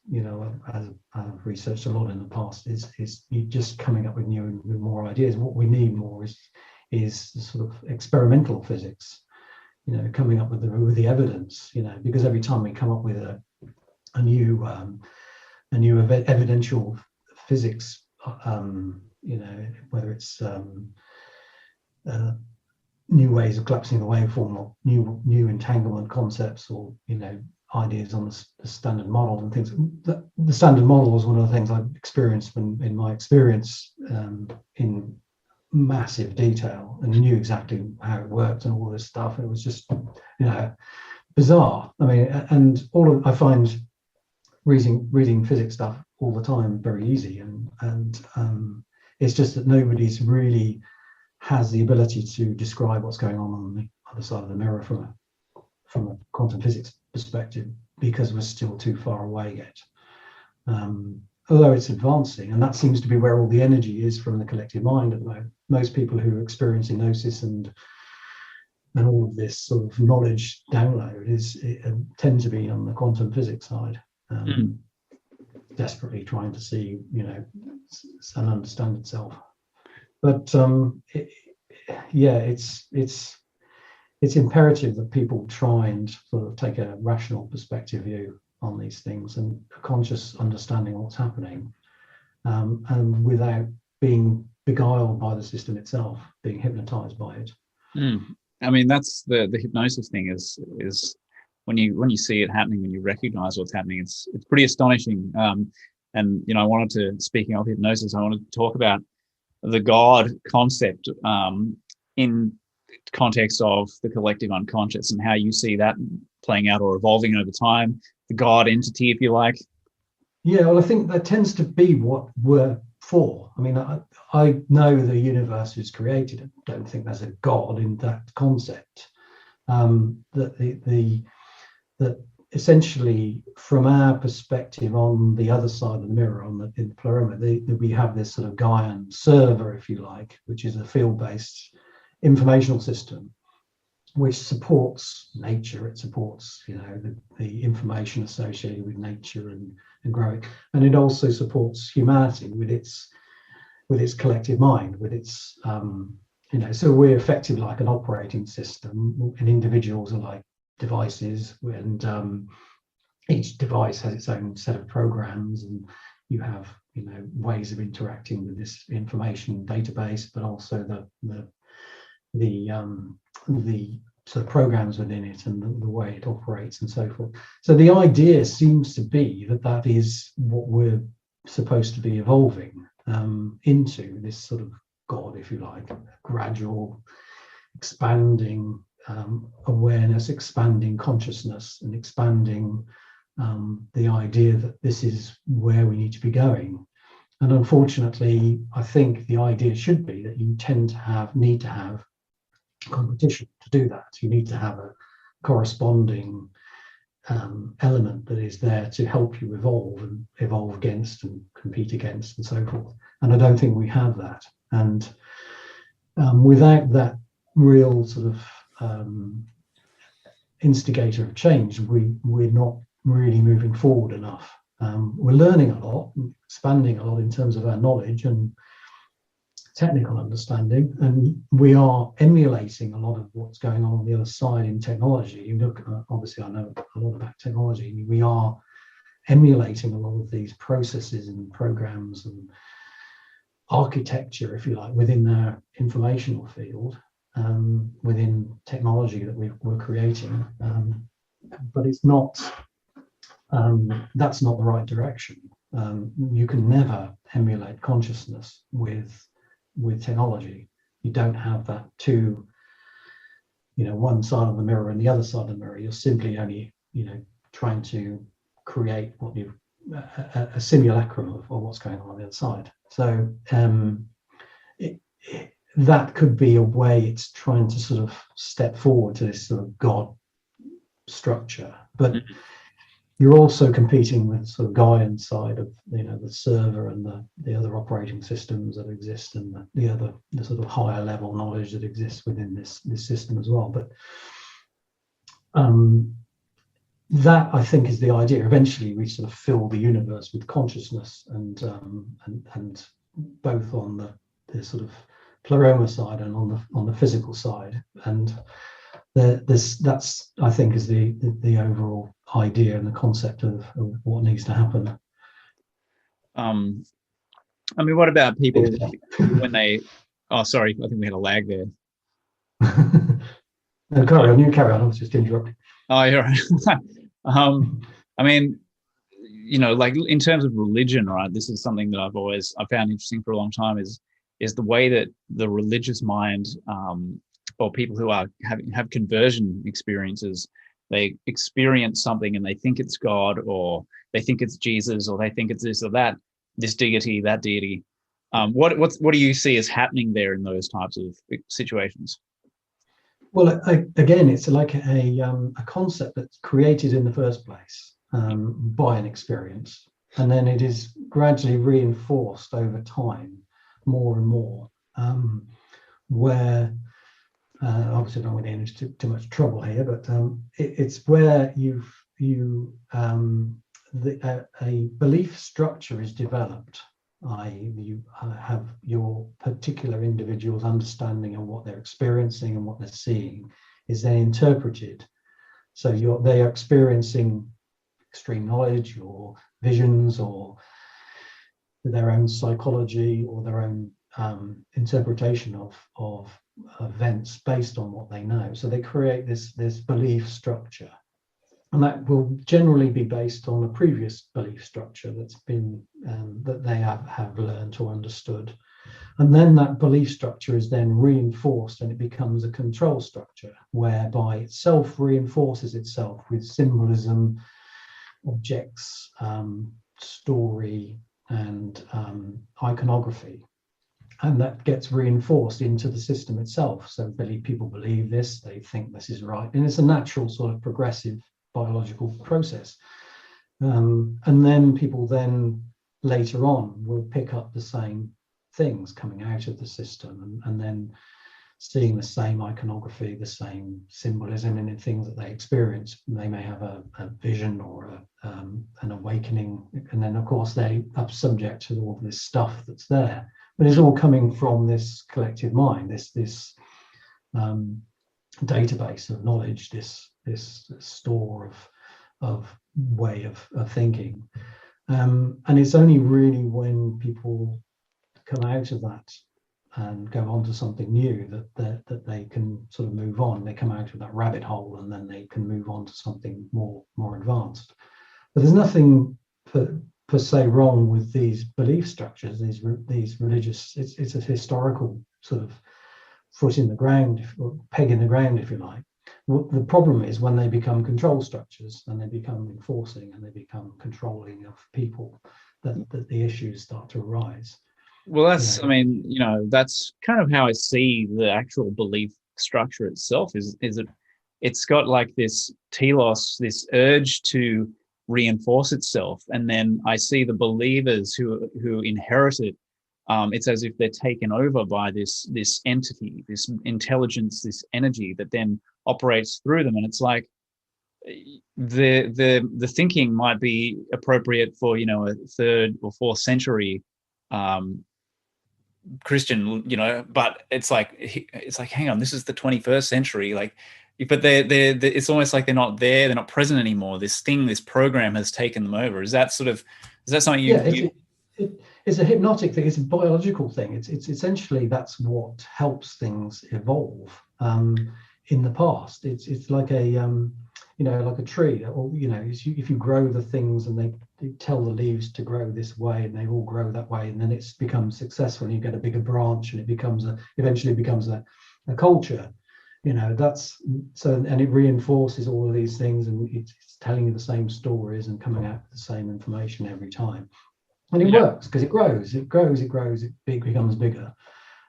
as I've researched a lot in the past, is you just coming up with new and more ideas. What we need more is sort of experimental physics. Coming up with the evidence, because every time we come up with a new evidential physics, whether it's new ways of collapsing the waveform, or new entanglement concepts, or ideas on the standard model and things. The standard model was one of the things I experienced in my experience in massive detail, and knew exactly how it worked and all this stuff. It was just bizarre. I mean, and I find reading physics stuff all the time very easy, and it's just that nobody's really has the ability to describe what's going on other side of the mirror from a quantum physics perspective, because we're still too far away yet. Although it's advancing, and that seems to be where all the energy is from the collective mind at the moment. Most people who are experiencing gnosis and all of this sort of knowledge download tend to be on the quantum physics side, desperately trying to see, and understand itself. But it's imperative that people try and sort of take a rational perspective view on these things and a conscious understanding of what's happening, and without being beguiled by the system itself, being hypnotized by it. I mean, that's the hypnosis thing is when you see it happening, when you recognize what's happening, it's pretty astonishing. And I wanted to, speaking of hypnosis, I wanted to talk about the God concept in context of the collective unconscious and how you see that playing out or evolving over time, the God entity, if you like. Yeah, well, I think that tends to be what we're for. I mean, I know the universe is created. I don't think there's a God in that concept. That essentially, from our perspective on the other side of the mirror, in the pleroma, we have this sort of Gaian server, if you like, which is a field-based informational system, which supports nature. It supports, the information associated with nature and growing, and it also supports humanity with its collective mind, with its so we're effectively like an operating system, and individuals are like devices, and each device has its own set of programs, and you have ways of interacting with this information database, but also the sort of programs within it and the way it operates and so forth. So the idea seems to be that is what we're supposed to be evolving into, this sort of God, if you like, gradual expanding awareness, expanding consciousness, and expanding the idea that this is where we need to be going. And unfortunately, I think the idea should be that you need to have competition to do that. You need to have a corresponding element that is there to help you evolve against and compete against and so forth. And I don't think we have that. And without that real sort of instigator of change, we're not really moving forward enough. We're learning a lot, expanding a lot in terms of our knowledge and technical understanding, and we are emulating a lot of what's going on the other side in technology. You look at, obviously I know a lot about technology, we are emulating a lot of these processes and programs and architecture, if you like, within our informational field, within technology that we're creating, but it's not, that's not the right direction. You can never emulate consciousness with technology. You don't have that two, one side of the mirror and the other side of the mirror. You're simply only, trying to create what you a simulacrum of what's going on the other side. So that could be a way it's trying to sort of step forward to this sort of God structure, but you're also competing with sort of Gaian side of the server and the other operating systems that exist, and the sort of higher level knowledge that exists within this system as well. But that, I think, is the idea. Eventually we sort of fill the universe with consciousness, and both on the sort of pleroma side and on the physical side, and that's, I think, is the overall idea and the concept of what needs to happen. I mean, what about people when they? Oh, sorry, I think we had a lag there. No, carry on. You carry on. I was just interrupting. Oh, you're right. I mean, like in terms of religion, right? This is something that I found interesting for a long time. Is the way that the religious mind, or people who are have conversion experiences, they experience something and they think it's God, or they think it's Jesus, or they think it's this or that, this deity, that deity. What do you see as happening there in those types of situations? Well, again, it's like a concept that's created in the first place by an experience, and then it is gradually reinforced over time, more and more. Where obviously I don't want to get into too much trouble here, but it's where a belief structure is developed. You have your particular individual's understanding of what they're experiencing and what they're seeing is then interpreted. So they are experiencing extreme knowledge or visions or their own psychology or their own interpretation of events based on what they know. So they create this belief structure. And that will generally be based on a previous belief structure that's been that they have learned or understood. And then that belief structure is then reinforced and it becomes a control structure whereby it self-reinforces itself with symbolism, objects, story, and iconography. And that gets reinforced into the system itself. So people believe this, they think this is right. And it's a natural sort of progressive biological process. And then people then later on will pick up the same things coming out of the system and then seeing the same iconography, the same symbolism in the things that they experience. They may have a vision or an awakening. And then, of course, they are subject to all this stuff that's there. But it's all coming from this collective mind, this database of knowledge, this store of way of thinking. And it's only really when people come out of that and go on to something new that they can sort of move on. They come out of that rabbit hole and then they can move on to something more advanced. But there's nothing per se wrong with these belief structures, these religious. It's a historical sort of foot in the ground, or peg in the ground, if you like. The problem is when they become control structures and they become enforcing and they become controlling of people, that the issues start to arise. Well, that's, I mean, that's kind of how I see the actual belief structure itself is it's got like this telos, this urge to reinforce itself. And then I see the believers who inherit it. It's as if they're taken over by this entity, this intelligence, this energy that then operates through them. And it's like the thinking might be appropriate for, a 3rd or 4th century Christian, but it's like, hang on, this is the 21st century, like, but they're it's almost like they're not there, they're not present anymore. This program has taken them over. Is that something you? It's a hypnotic thing. It's a biological thing. It's essentially that's what helps things evolve. In the past, it's like like a tree, or if you grow the things and they tell the leaves to grow this way and they all grow that way, and then it's becomes successful and you get a bigger branch and it eventually becomes a culture. That's so, and it reinforces all of these things and it's telling you the same stories and coming out with the same information every time. And it works because it becomes bigger.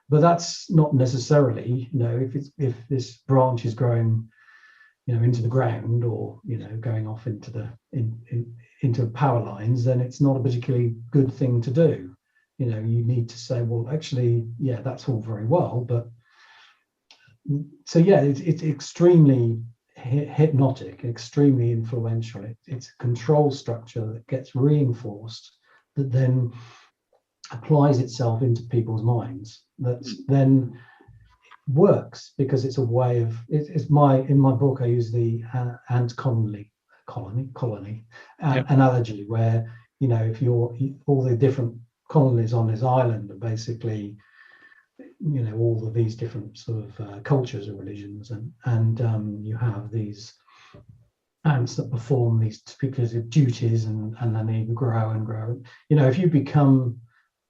But that's not necessarily, if this branch is growing, into the ground or, going off into into power lines, then it's not a particularly good thing to do. You need to say, well, actually, that's all very well, but so it's extremely hypnotic, extremely influential. It's a control structure that gets reinforced, that then applies itself into people's minds, that then works because it's a way of in my book I use the ant colony analogy, where if all the different colonies on this island are basically all of these different sort of cultures or religions, and you have these ants that perform these particular duties and then they grow and grow. If you become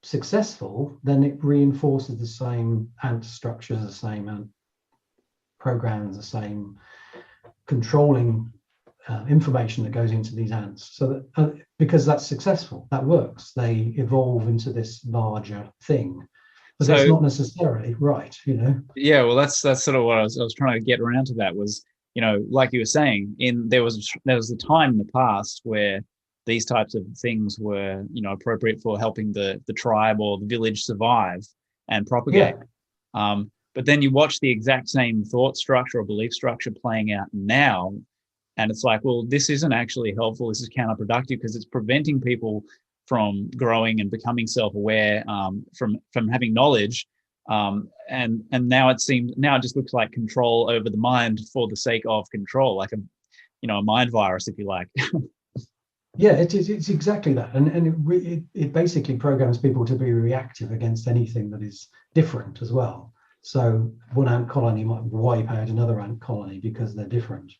successful, then it reinforces the same ant structures, the same ant programs, the same controlling information that goes into these ants. So that because that's successful, that works, they evolve into this larger thing. but it's not necessarily right, Yeah, well, that's sort of what I was trying to get around to. That was, like you were saying, there was a time in the past where these types of things were, appropriate for helping the tribe or the village survive and propagate. Yeah. But then you watch the exact same thought structure or belief structure playing out now, and it's like, well, this isn't actually helpful. This is counterproductive because it's preventing people from growing and becoming self-aware, from having knowledge. And now it just looks like control over the mind for the sake of control, like a mind virus, if you like. Yeah, it's exactly that, and it basically programs people to be reactive against anything that is different as well. So one ant colony might wipe out another ant colony because they're different,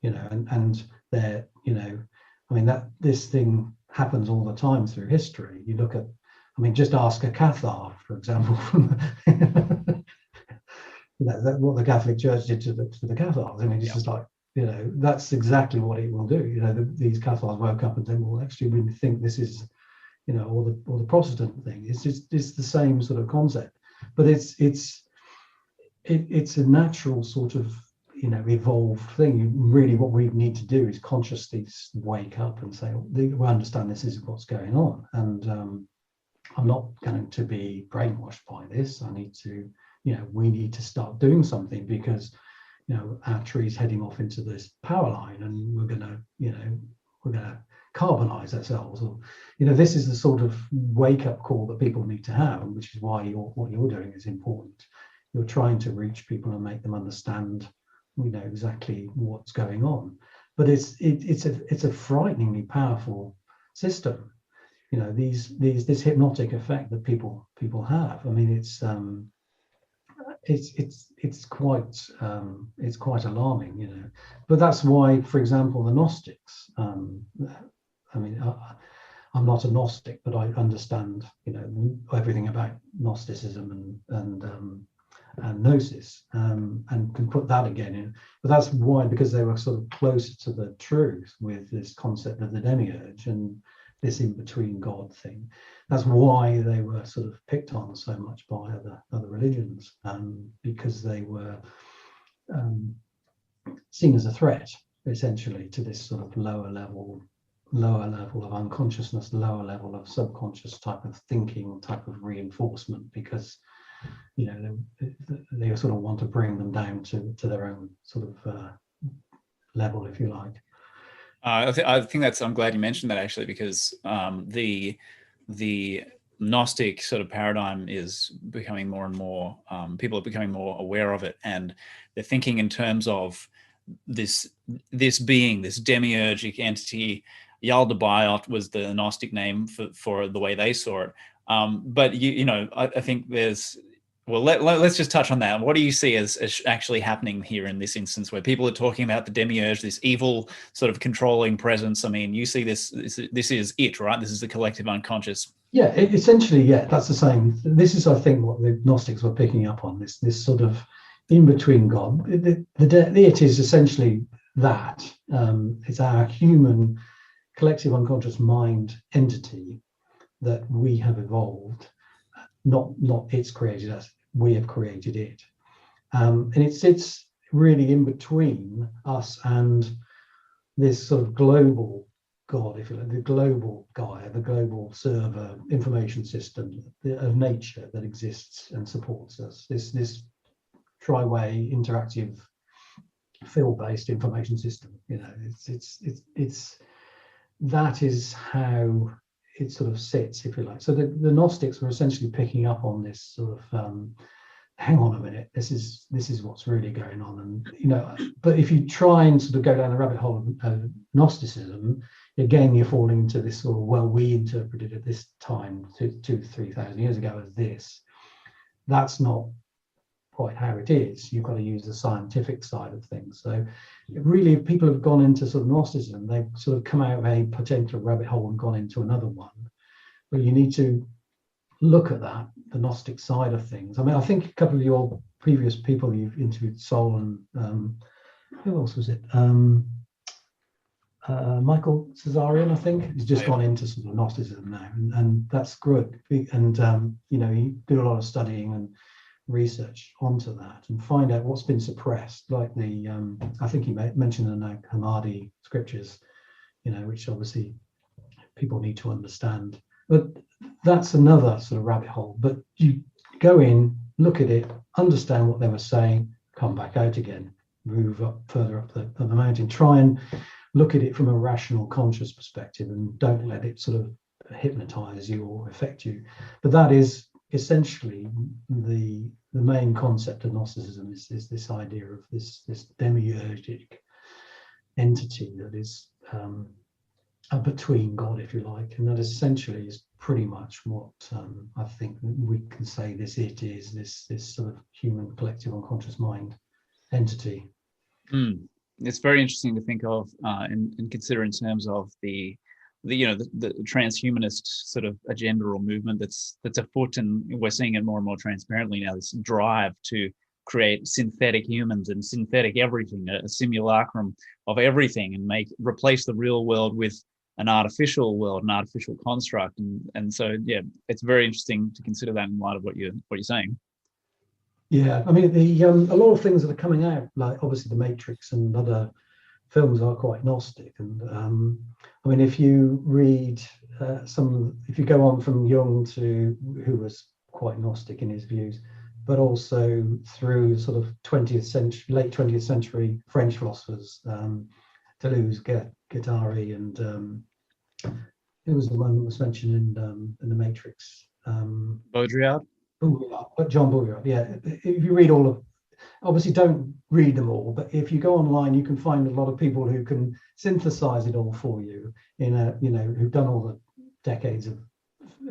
and they're, I mean, that this thing happens all the time through history. You look at, just ask a Cathar, for example, from what the Catholic Church did to the Cathars. It's just like, that's exactly what it will do. These Cathars woke up and said, well, actually, we think this is, or the Protestant thing. It's the same sort of concept, but it's a natural sort of, evolved thing. Really, what we need to do is consciously wake up and say, we understand this is what's going on, and I'm not going to be brainwashed by this. I need to, we need to start doing something because, our tree's heading off into this power line, and we're going to carbonize ourselves, or this is the sort of wake-up call that people need to have, which is why what you're doing is important. You're trying to reach people and make them understand, exactly what's going on. But it's a frighteningly powerful system. This hypnotic effect that people have. It's quite alarming, But that's why, for example, the Gnostics. I'm not a Gnostic, but I understand, everything about Gnosticism and Gnosis, and can put that again in. But that's why, because they were sort of closer to the truth with this concept of the demiurge and this in-between God thing. That's why they were sort of picked on so much by other religions, because they were seen as a threat, essentially, to this sort of lower level of unconsciousness, lower level of subconscious type of thinking, type of reinforcement, because they sort of want to bring them down to their own sort of level, if you like. I think that's. I'm glad you mentioned that, actually, because the Gnostic sort of paradigm is becoming more and more. People are becoming more aware of it, and they're thinking in terms of this being, this demiurgic entity. Yaldabaoth was the Gnostic name for the way they saw it. But I think there's. Well, let's just touch on that. What do you see as actually happening here in this instance, where people are talking about the demiurge, this evil sort of controlling presence? You see this is it, right? This is the collective unconscious. Yeah, essentially, yeah, that's the same. This is, I think, what the Gnostics were picking up on, this sort of in-between God. The it is essentially that. It's our human collective unconscious mind entity that we have evolved. Not it's created us, we have created it. And it sits really in between us and this sort of global God, if you like, the global Gaia, the global server information system of nature that exists and supports us. This tri-way interactive field-based information system. It's that is how it sort of sits, if you like. So the Gnostics were essentially picking up on this sort of hang on a minute, this is what's really going on. And but if you try and sort of go down the rabbit hole of Gnosticism, again you're falling into this sort of, well, we interpreted it this time 2,000-3,000 years ago as this. That's not quite how it is. You've got to use the scientific side of things. So really, if people have gone into sort of Gnosticism, they've sort of come out of a potential rabbit hole and gone into another one. But you need to look at that, the Gnostic side of things. I think a couple of your previous people you've interviewed, Sol and who else was it? Michael Cesarian, I think. He's just Yeah. gone into sort of Gnosticism now, and that's good. And you do a lot of studying and research onto that and find out what's been suppressed, like the I think he mentioned the Nag Hammadi scriptures, which obviously people need to understand. But that's another sort of rabbit hole. But you go in, look at it, understand what they were saying, come back out again, move up further up the mountain, try and look at it from a rational, conscious perspective, and don't let it sort of hypnotize you or affect you. But that is essentially the main concept of Gnosticism, is this idea of this demiurgic entity that is between God, if you like, and that essentially is pretty much what I think we can say this sort of human collective unconscious mind entity. It's very interesting to think of and consider in terms of the transhumanist sort of agenda or movement that's afoot, and we're seeing it more and more transparently now. This drive to create synthetic humans and synthetic everything, a simulacrum of everything, and replace the real world with an artificial world, an artificial construct, and so it's very interesting to consider that in light of what you're saying. Yeah, I mean, a lot of things that are coming out, like obviously The Matrix and other films, are quite Gnostic. And I mean, if you read if you go on from Jung, who was quite Gnostic in his views, but also through sort of late 20th century French philosophers, Deleuze, Guattari, and who was the one that was mentioned in The Matrix? Baudrillard. John Baudrillard, yeah. If you read all of, obviously don't read them all, but if you go online, you can find a lot of people who can synthesize it all for you who've done all the decades of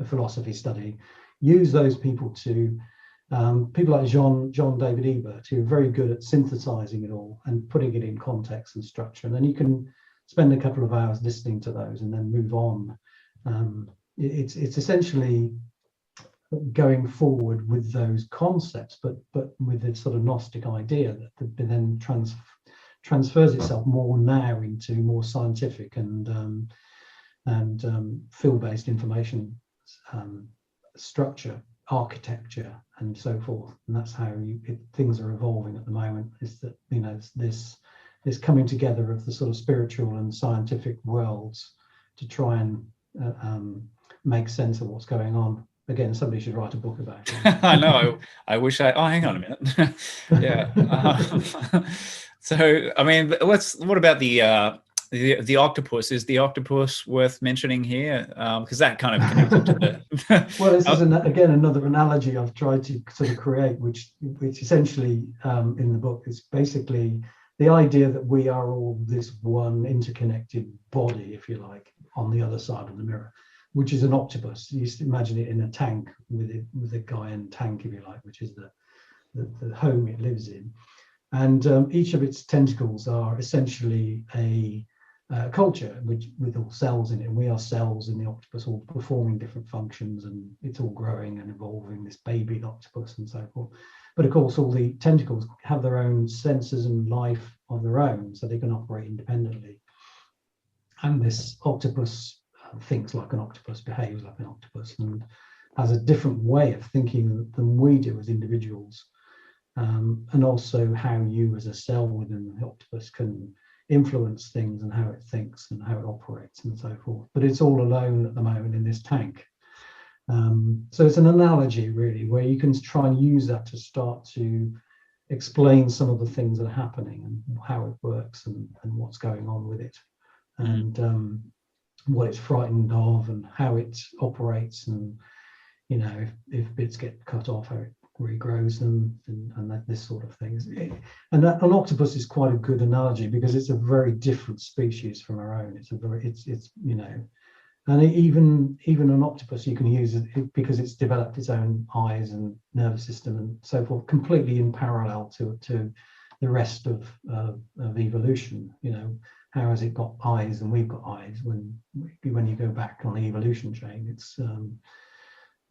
philosophy study. Use those people to people like John David Ebert, who are very good at synthesizing it all and putting it in context and structure. And then you can spend a couple of hours listening to those and then move on. It's essentially going forward with those concepts, but with this sort of Gnostic idea that then transfers itself more now into more scientific and field-based information structure, architecture, and so forth. And that's how things are evolving at the moment. Is that this coming together of the sort of spiritual and scientific worlds to try and make sense of what's going on. Again, somebody should write a book about it. I know. I wish I. Oh, hang on a minute. Yeah. So, I mean, what about the octopus? Is the octopus worth mentioning here? Because that kind of connected to the. Well, this is again another analogy I've tried to sort of create, which essentially in the book is basically the idea that we are all this one interconnected body, if you like, on the other side of the mirror, which is an octopus. You used to imagine it in a tank with a guy in tank, if you like, which is the home it lives in. And each of its tentacles are essentially a culture with all cells in it. And we are cells in the octopus, all performing different functions, and it's all growing and evolving, this baby octopus and so forth. But of course, all the tentacles have their own senses and life of their own, so they can operate independently. And this octopus thinks like an octopus, behaves like an octopus, and has a different way of thinking than we do as individuals. And also how you as a cell within the octopus can influence things and how it thinks and how it operates and so forth. But it's all alone at the moment in this tank. So it's an analogy really, where you can try and use that to start to explain some of the things that are happening and how it works and what's going on with it. And what it's frightened of and how it operates, and if bits get cut off, how it regrows them, and this sort of things. And an octopus is quite a good analogy because it's a very different species from our own. And even an octopus you can use it because it's developed its own eyes and nervous system and so forth, completely in parallel to the rest of evolution. How has it got eyes and we've got eyes? When you go back on the evolution chain, it's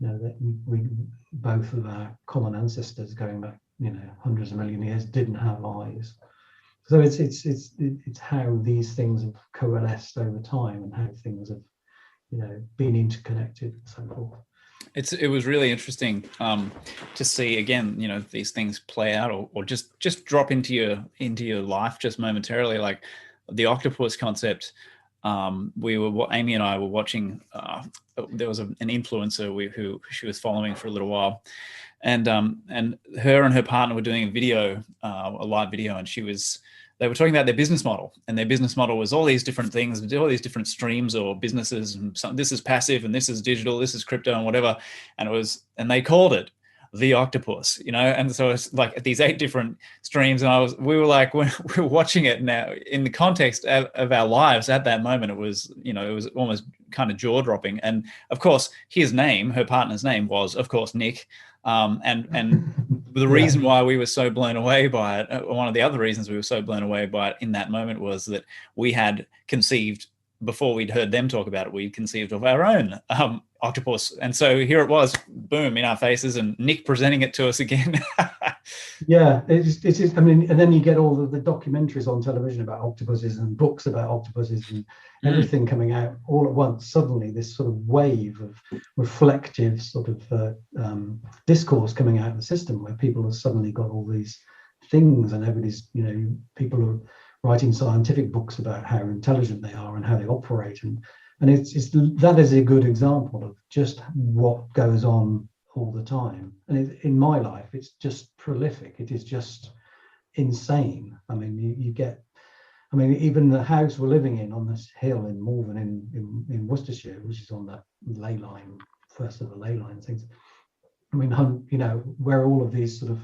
that we both of our common ancestors going back hundreds of million years didn't have eyes, So it's how these things have coalesced over time and how things have, been interconnected and so forth. It was really interesting to see again, these things play out or just drop into your life just momentarily, like the octopus concept. Amy and I were watching. There was an influencer who she was following for a little while, and her and her partner were doing a live video, and they were talking about their business model, and their business model was all these different things, all these different streams or businesses, and this is passive, and this is digital, this is crypto, and whatever, and they called it the octopus, and so it's like these 8 different streams, and we were like, when we were watching it now in the context of our lives at that moment, it was almost kind of jaw dropping. And of course, her partner's name was, of course, Nick. And the reason why we were so blown away by it, one of the other reasons we were so blown away by it in that moment, was that we had conceived, before we'd heard them talk about it, we conceived of our own octopus. And so here it was, boom, in our faces, and Nick presenting it to us again. Yeah, it is. I mean, and then you get all the documentaries on television about octopuses and books about octopuses and everything coming out all at once. Suddenly, this sort of wave of reflective sort of discourse coming out of the system, where people have suddenly got all these things, and everybody's, people are writing scientific books about how intelligent they are and how they operate, and that is a good example of just what goes on all the time. And in my life, it's just prolific. It is just insane. I mean, even the house we're living in on this hill in Malvern in Worcestershire, which is on that ley line, first of the ley line things. I mean, where all of these sort of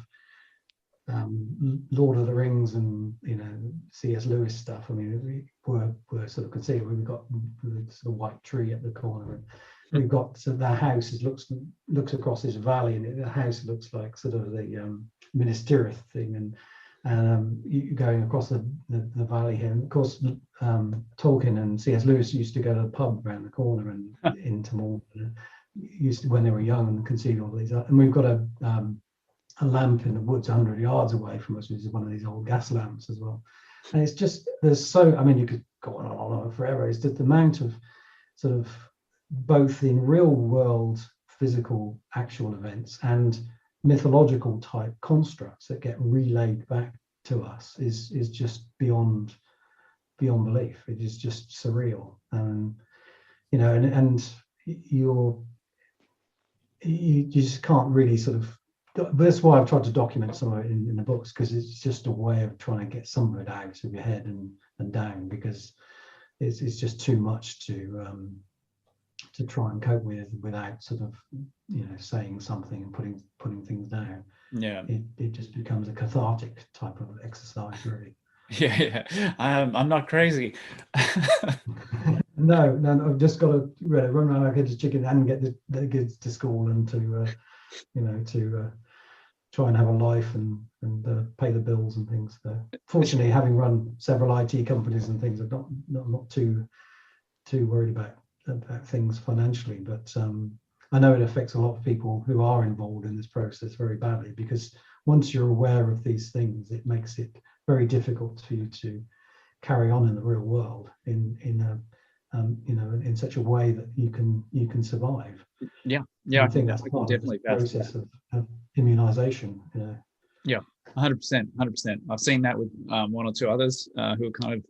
Lord of the Rings and C.S. Lewis stuff. I mean, we're sort of concealed. We've got the sort of white tree at the corner, and we've got, so the house looks across this valley, and the house looks like sort of the Minas Tirith thing, and you going across the valley here. And of course, Tolkien and C.S. Lewis used to go to the pub around the corner and into Malvern, used to, when they were young, and concede all these. And we've got a lamp in the woods 100 yards away from us, which is one of these old gas lamps as well. And it's just, I mean, you could go on and on forever. It's just the amount of sort of, both in real world physical actual events and mythological type constructs that get relayed back to us is just beyond belief. It is just surreal. And you just can't really sort of, that's why I've tried to document some of it in the books, because it's just a way of trying to get some of it out of your head and down, because it's just too much to try and cope with without sort of saying something and putting things down. Yeah, it just becomes a cathartic type of exercise, really. Yeah. I'm not crazy. No, I've just got to run around like a chicken and get the kids to school, and to try and have a life and pay the bills and things. So fortunately, having run several IT companies and things, I'm not too worried about things financially. But I know it affects a lot of people who are involved in this process very badly, because once you're aware of these things, it makes it very difficult for you to carry on in the real world in such a way that you can survive. Yeah. I think that's part of the process of immunization. Yeah, 100%. I've seen that with one or two others who are kind of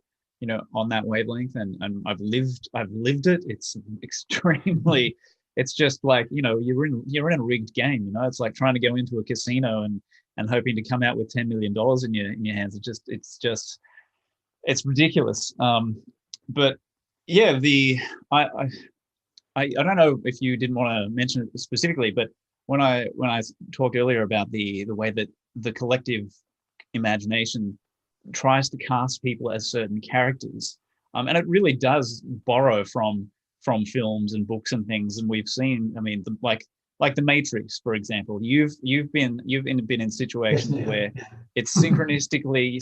on that wavelength, and I've lived it. It's extremely. It's just like you're in a rigged game. It's like trying to go into a casino and hoping to come out with $10 million in your hands. It's ridiculous. But yeah, I don't know if you didn't want to mention it specifically, but when I talked earlier about the way that the collective imagination tries to cast people as certain characters, and it really does borrow from films and books and things, and we've seen, I mean, like the Matrix, for example. You've been in situations where it's synchronistically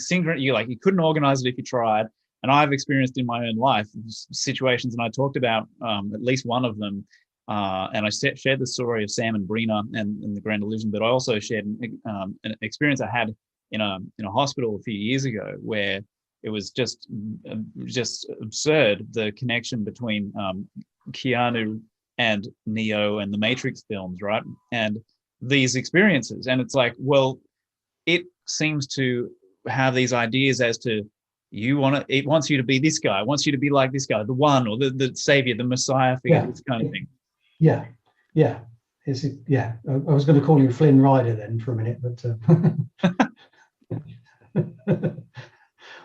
you couldn't organize it if you tried. And I've experienced in my own life situations, and I talked about at least one of them. And I shared the story of Sam and Brina and the Grand Illusion, but I also shared an experience I had in a hospital a few years ago, where it was just absurd, the connection between Keanu and Neo and the Matrix films, right? And these experiences, and it's like, well, it seems to have these ideas as to it wants you to be this guy, wants you to be like this guy, the one, or the savior, the messiah figure, this kind of thing. Yeah. I was going to call you Flynn Rider then for a minute, but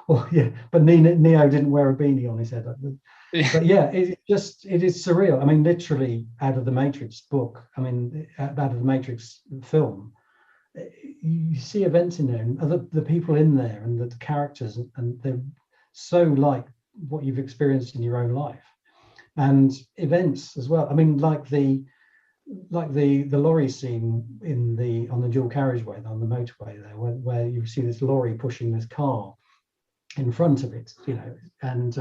well, yeah, but Neo didn't wear a beanie on his head. But yeah, it is surreal. I mean, literally out of the Matrix book, I mean, out of the Matrix film, you see events in there, and the people in there, and the characters, and they're so like what you've experienced in your own life, and events as well. I mean, like the lorry scene on the dual carriageway on the motorway there, where you see this lorry pushing this car in front of it, and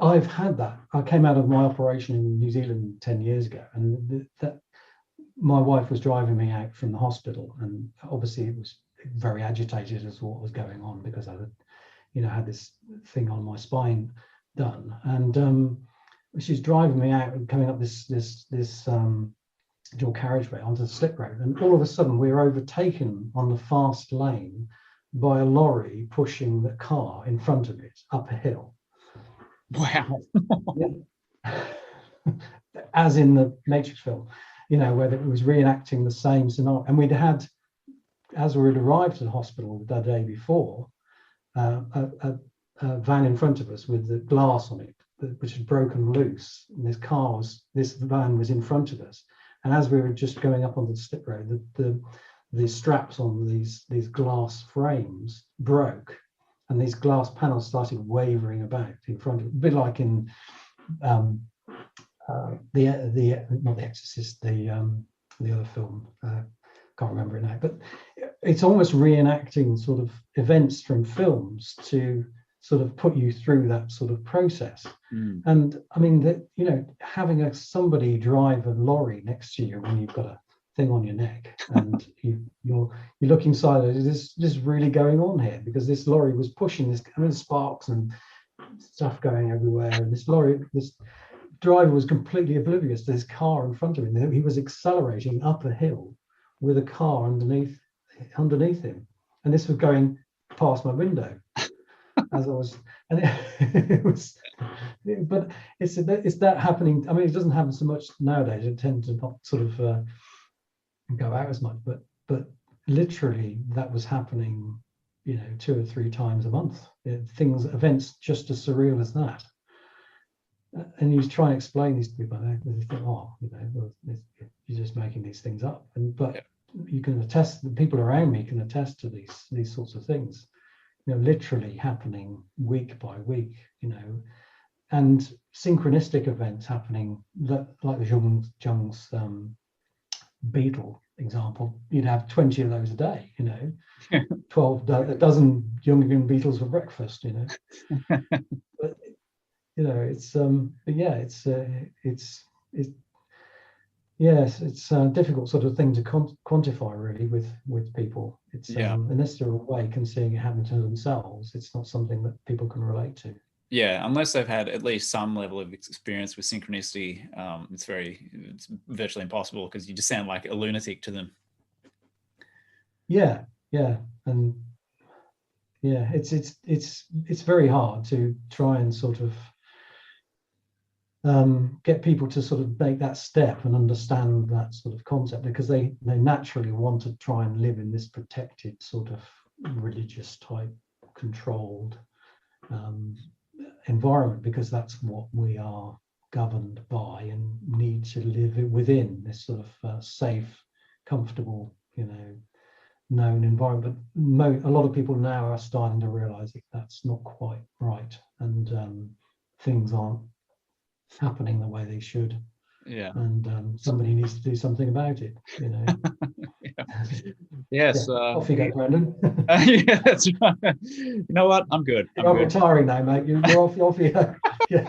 I've had that. I came out of my operation in New Zealand 10 years ago, and that my wife was driving me out from the hospital, and obviously it was very agitated as to what was going on, because I had this thing on my spine done, and she's driving me out and coming up this dual carriageway onto the slip road, and all of a sudden we're overtaken on the fast lane by a lorry pushing the car in front of it up a hill. Wow. As in the Matrix film, where it was reenacting the same scenario. And we'd had, as we had arrived at the hospital the day before, a van in front of us with the glass on it, which had broken loose. And this van was in front of us. And as we were just going up onto the slip road, the straps on these glass frames broke, and these glass panels started wavering about in front of it, a bit like in not The Exorcist, the other film. Can't remember it now, but it's almost reenacting sort of events from films to sort of put you through that sort of process. And I mean, having somebody drive a lorry next to you when you've got a thing on your neck, and you look inside, is this really going on here? Because this lorry was pushing this, sparks and stuff going everywhere, and this driver was completely oblivious to this car in front of him. He was accelerating up a hill with a car underneath him, and this was going past my window as I was, and it was, but it's that happening. I mean, it doesn't happen so much nowadays. It tends to not sort of go out as much, but literally that was happening, 2 or 3 times a month. Events just as surreal as that. And you try and explain these to people, and they think, you're just making these things up. But you can attest, the people around me can attest to these sorts of things, literally happening week by week, and synchronistic events happening, like the Jung's beetle example. You'd have 20 of those a day, 12 a dozen Jungian beetles for breakfast, but it's a difficult sort of thing to quantify really with people. It's unless they're awake and seeing it happen to themselves, it's not something that people can relate to. Yeah, unless they've had at least some level of experience with synchronicity, it's virtually impossible, because you just sound like a lunatic to them. It's very hard to try and sort of get people to sort of make that step and understand that sort of concept, because they naturally want to try and live in this protected sort of religious type controlled environment, because that's what we are governed by and need to live within, this sort of safe, comfortable, known environment. But a lot of people now are starting to realize that that's not quite right, and things aren't happening the way they should. And somebody needs to do something about it. Yes. Off you go, Brendan. Yeah, that's right. You know what? I'm good. I'm retiring now, mate. You're off you go. Yeah.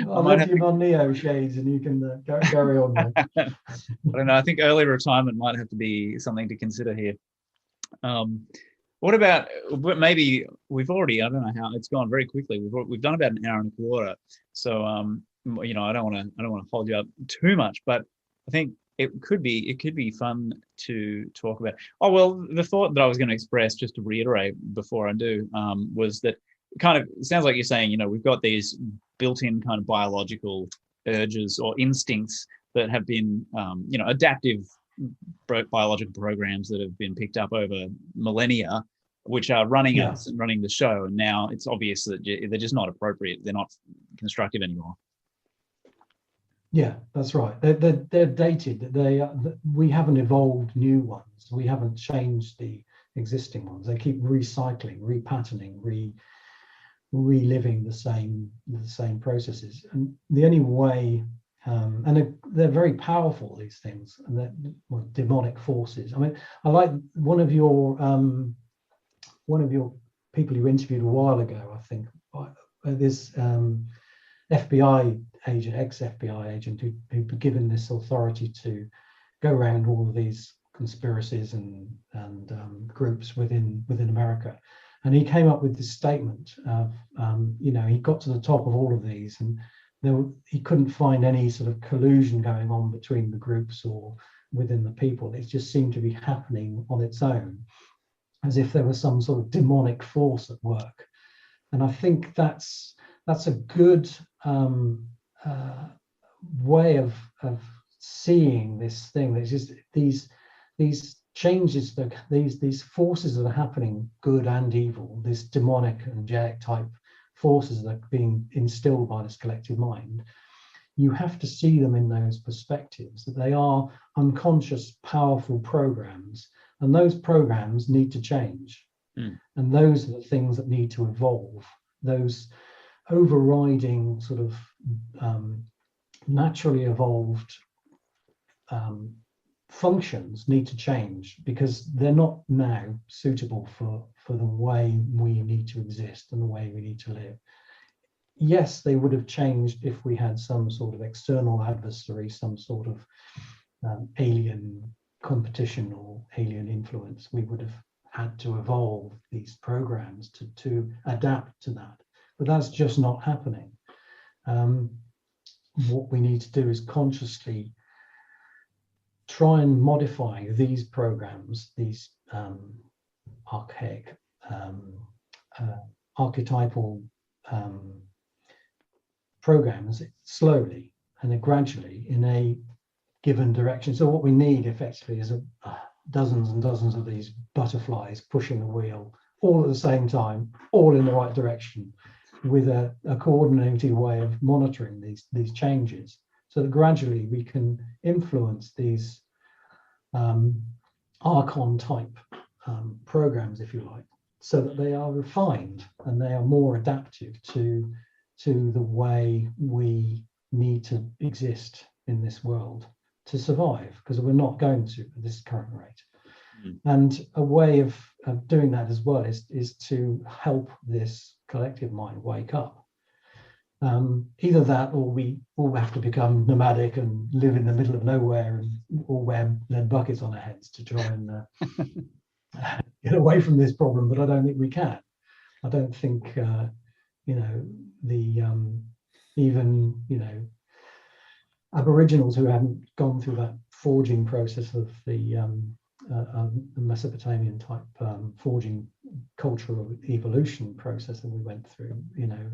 I'll lend you my Neo shades, and you can carry on. I don't know. I think early retirement might have to be something to consider here. What about maybe we've already? I don't know how it's gone very quickly. We've done about an hour and a quarter, so I don't want to hold you up too much, but I think it could be fun to talk about. Oh well, the thought that I was going to express, just to reiterate before I do, was that it sounds like you're saying, we've got these built-in kind of biological urges or instincts that have been, adaptive biological programs that have been picked up over millennia, which are running us and running the show. And now it's obvious that they're just not appropriate. They're not constructive anymore. Yeah, that's right. They're dated. We haven't evolved new ones. We haven't changed the existing ones. They keep recycling, repatterning, reliving the same processes. And the only way, and they're very powerful, these things, and they're demonic forces. I mean, I like one of your people you interviewed a while ago, I think, this FBI agent, ex-FBI agent, who'd given this authority to go around all of these conspiracies and groups within America. And he came up with this statement of, he got to the top of all of these, and he couldn't find any sort of collusion going on between the groups or within the people. It just seemed to be happening on its own, as if there was some sort of demonic force at work. And I think that's a good way of seeing this thing. There's just these changes, these forces that are happening, good and evil, this demonic and angelic type forces that are being instilled by this collective mind. You have to see them in those perspectives, that they are unconscious, powerful programs, and those programs need to change. And those are the things that need to evolve. Those overriding sort of naturally evolved functions need to change, because they're not now suitable for the way we need to exist and the way we need to live. Yes, they would have changed if we had some sort of external adversary, some sort of alien competition or alien influence. We would have had to evolve these programs to adapt to that. But that's just not happening. What we need to do is consciously try and modify these programs, these archaic, archetypal programs, slowly and gradually in a given direction. So what we need effectively is dozens and dozens of these butterflies pushing the wheel all at the same time, all in the right direction, with a coordinated way of monitoring these changes, so that gradually we can influence these archon type programs, if you like, so that they are refined and they are more adaptive to the way we need to exist in this world to survive, because we're not going to at this current rate. And a way of doing that as well is to help this collective mind wake up. Either that, or we all have to become nomadic and live in the middle of nowhere and all wear lead buckets on our heads to try and get away from this problem. But I don't think we can. I don't think even Aboriginals who haven't gone through that forging process of the Mesopotamian type forging cultural evolution process that we went through,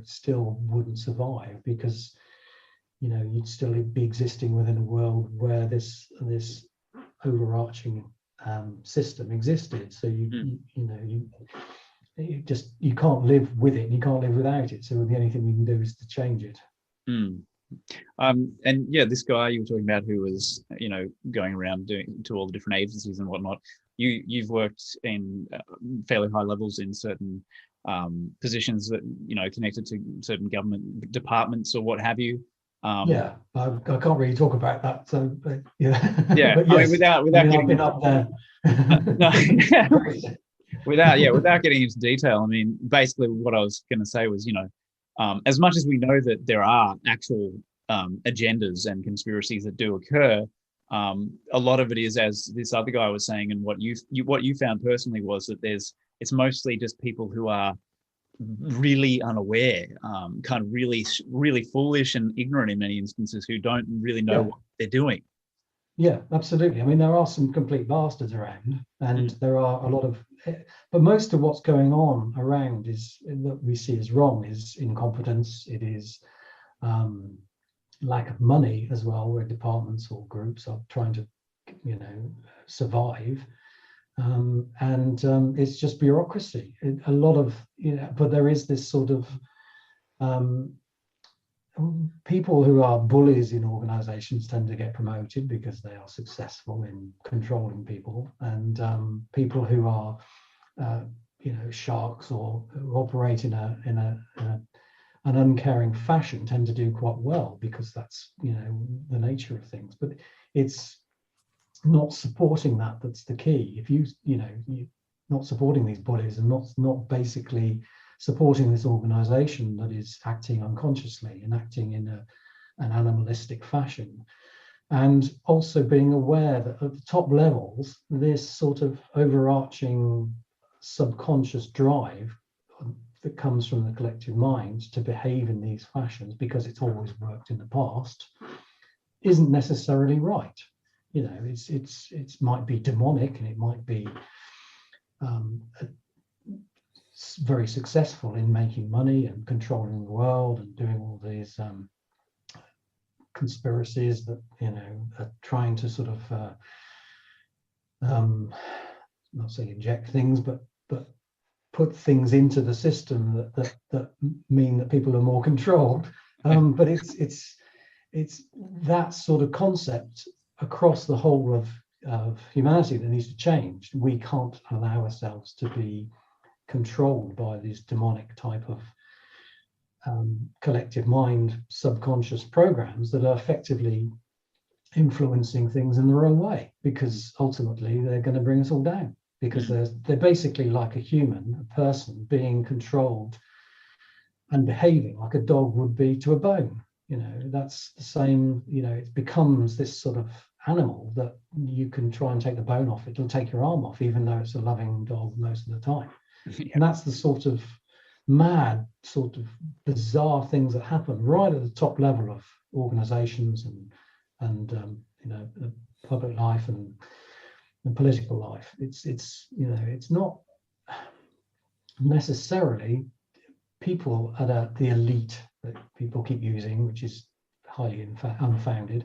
still wouldn't survive, because you'd still be existing within a world where this overarching system existed. So you can't live with it, and you can't live without it. So the only thing we can do is to change it. And yeah, this guy you were talking about, who was going around doing to all the different agencies and whatnot, you've worked in fairly high levels in certain positions that connected to certain government departments or what have you. I can't really talk about that. So yeah. Yeah, but yes, without getting, I've been up there. without getting into detail. I mean, basically, what I was going to say was, as much as we know that there are actual agendas and conspiracies that do occur, A lot of it is, as this other guy was saying, and what you found personally was that it's mostly just people who are really unaware, kind of really foolish and ignorant in many instances, who don't really know what they're doing. Yeah, absolutely. I mean, there are some complete bastards around, and there are a lot of, but most of what's going on around is that we see as wrong is incompetence. It is lack of money as well, where departments or groups are trying to, survive. It's just bureaucracy. A lot of, but there is this sort of people who are bullies in organizations tend to get promoted because they are successful in controlling people, and people who are sharks or who operate in an uncaring fashion tend to do quite well, because that's the nature of things. But it's not supporting that's the key. If you're not supporting these bullies and not basically supporting this organization that is acting unconsciously and acting in an animalistic fashion, and also being aware that at the top levels, this sort of overarching subconscious drive that comes from the collective mind to behave in these fashions because it's always worked in the past isn't necessarily right. It might be demonic, and it might be very successful in making money and controlling the world and doing all these conspiracies that are trying to sort of not saying inject things, but put things into the system that mean that people are more controlled. But it's that sort of concept across the whole of humanity that needs to change. We can't allow ourselves to be controlled by these demonic type of collective mind subconscious programs that are effectively influencing things in the wrong way, because ultimately they're going to bring us all down, because they're basically like a human, a person being controlled and behaving like a dog would be to a bone. That's the same. It becomes this sort of animal that you can try and take the bone off, it'll take your arm off, even though it's a loving dog most of the time. And that's the sort of mad, sort of bizarre things that happen right at the top level of organizations and public life and political life. It's not necessarily people at the elite that people keep using, which is highly unfounded.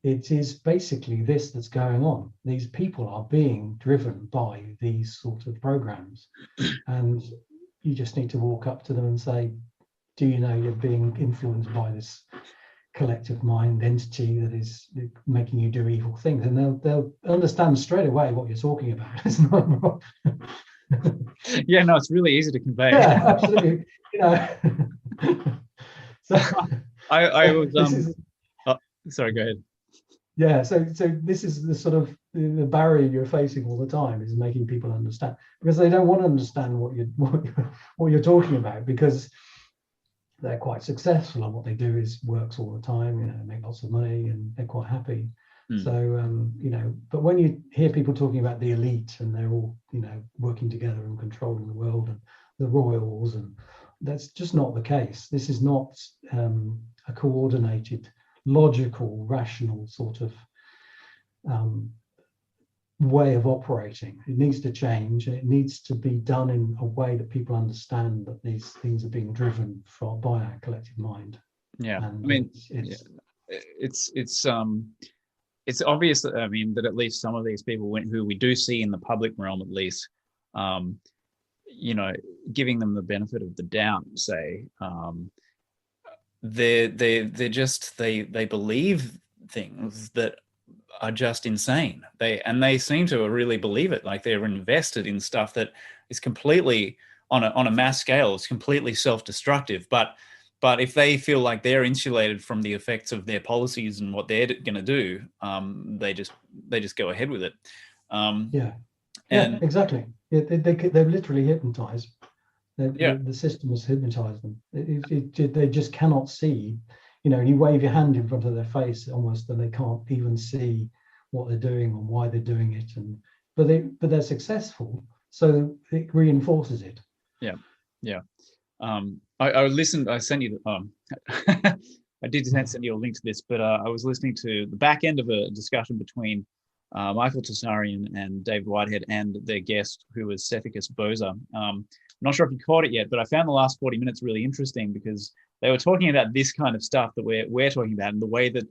It is basically this that's going on. These people are being driven by these sort of programs, and you just need to walk up to them and say, do you know you're being influenced by this collective mind entity that is making you do evil things? And they'll understand straight away what you're talking about. It's not yeah, no, it's really easy to convey. Yeah, absolutely. So I was sorry, go ahead. Yeah, so this is the sort of the barrier you're facing all the time, is making people understand, because they don't want to understand what you're talking about, because they're quite successful and what they do is works all the time, make lots of money, and they're quite happy. So but when you hear people talking about the elite and they're all working together and controlling the world and the royals, and that's just not the case. This is not a coordinated, logical, rational sort of way of operating. It needs to change, and it needs to be done in a way that people understand that these things are being driven by our collective mind. Yeah, and I mean, it's obvious that, that at least some of these people who we do see in the public realm, at least, giving them the benefit of the doubt, say, they believe things that are just insane. They seem to really believe it. Like, they're invested in stuff that is completely on a mass scale. It's completely self-destructive. But if they feel like they're insulated from the effects of their policies and what they're going to do, they just go ahead with it. Exactly. They're literally hypnotized. The system has hypnotized them. They just cannot see. You wave your hand in front of their face almost, and they can't even see what they're doing and why they're doing it, and but they're successful, so it reinforces it. Yeah, yeah. I listened. I sent you. I did send you a link to this, but I was listening to the back end of a discussion between Michael Tassarian and David Whitehead and their guest, who was Sethicus Boza. I'm not sure if you caught it yet, but I found the last 40 minutes really interesting because they were talking about this kind of stuff that we're talking about, and the way that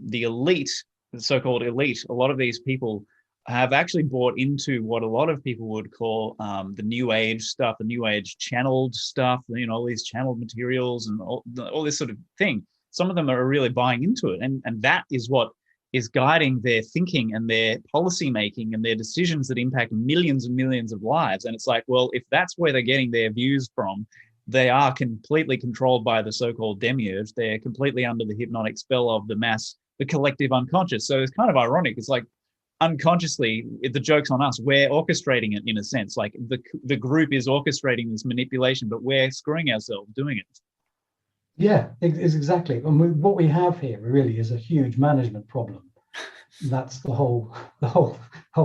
the elite, the so-called elite, a lot of these people have actually bought into what a lot of people would call the new age stuff, the new age channeled stuff, all these channeled materials and all this sort of thing. Some of them are really buying into it. And that is what is guiding their thinking and their policy making and their decisions that impact millions and millions of lives. And it's like, well, if that's where they're getting their views from, they are completely controlled by the so-called demiurge. They're completely under the hypnotic spell of the collective unconscious. So it's kind of ironic. It's like, unconsciously, the joke's on us. We're orchestrating it in a sense. Like the group is orchestrating this manipulation, but we're screwing ourselves doing it. Yeah, it's exactly. And what we have here really is a huge management problem. That's the whole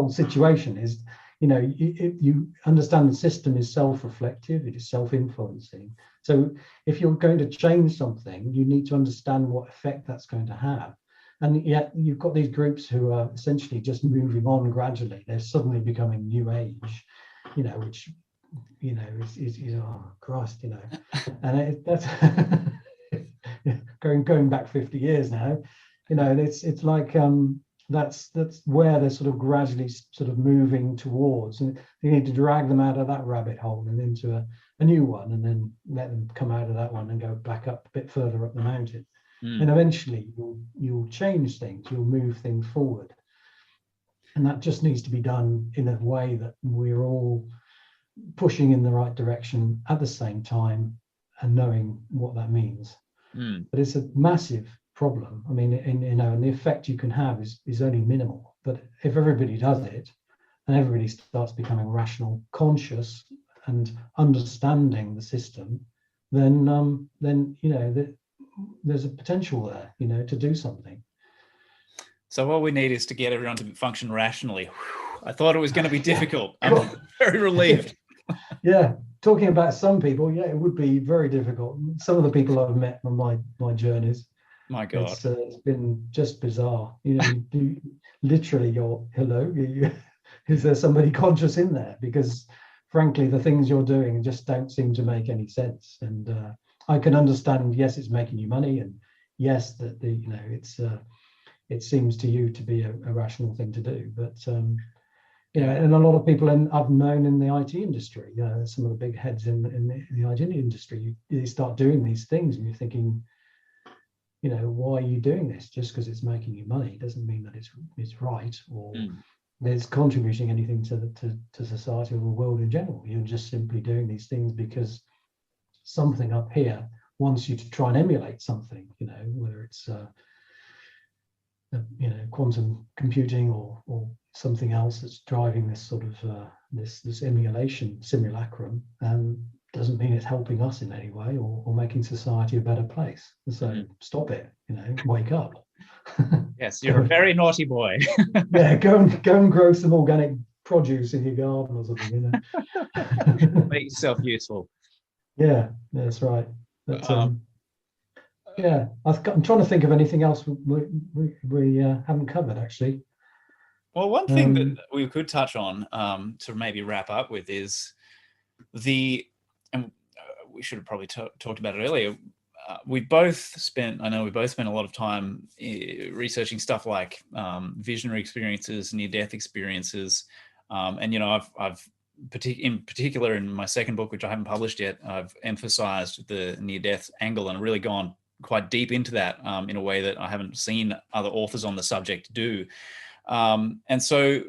situation. Is you understand the system is self-reflective, it is self-influencing. So if you're going to change something, you need to understand what effect that's going to have. And yet you've got these groups who are essentially just moving on gradually. They're suddenly becoming new age, which, is oh Christ, and that's going back 50 years now, and it's like that's where they're sort of gradually sort of moving towards, and you need to drag them out of that rabbit hole and into a new one, and then let them come out of that one and go back up a bit further up the mountain. And eventually you'll change things, you'll move things forward. And that just needs to be done in a way that we're all pushing in the right direction at the same time and knowing what that means. But it's a massive problem. I mean, and the effect you can have is only minimal. But if everybody does it and everybody starts becoming rational, conscious and understanding the system, then there's a potential there, to do something. So all we need is to get everyone to function rationally. I thought it was going to be difficult. I'm very relieved. Yeah, talking about some people, it would be very difficult. Some of the people I've met on my journeys, my God, it's been just bizarre. You literally, hello, is there somebody conscious in there? Because frankly, the things you're doing just don't seem to make any sense. And I can understand, yes, it's making you money, and yes, that it seems to you to be a rational thing to do. But and a lot of people I've known in the IT industry, some of the big heads in the IT industry, they start doing these things, and you're thinking, why are you doing this? Just because it's making you money doesn't mean that it's right, or there's contributing anything to society or the world in general. You're just simply doing these things because something up here wants you to try and emulate something, whether it's quantum computing or something else that's driving this sort of this emulation simulacrum, and doesn't mean it's helping us in any way or making society a better place. So stop it, wake up. Yes, you're a very naughty boy. Yeah, go and grow some organic produce in your garden or something, Make yourself useful. Yeah, that's right. But I'm trying to think of anything else we haven't covered, actually. Well, one thing that we could touch on to maybe wrap up with is and we should have probably talked about it earlier. We both spent a lot of time researching stuff like visionary experiences, near-death experiences, and I've in particular in my second book, which I haven't published yet, I've emphasized the near-death angle and really gone quite deep into that in a way that I haven't seen other authors on the subject do. And so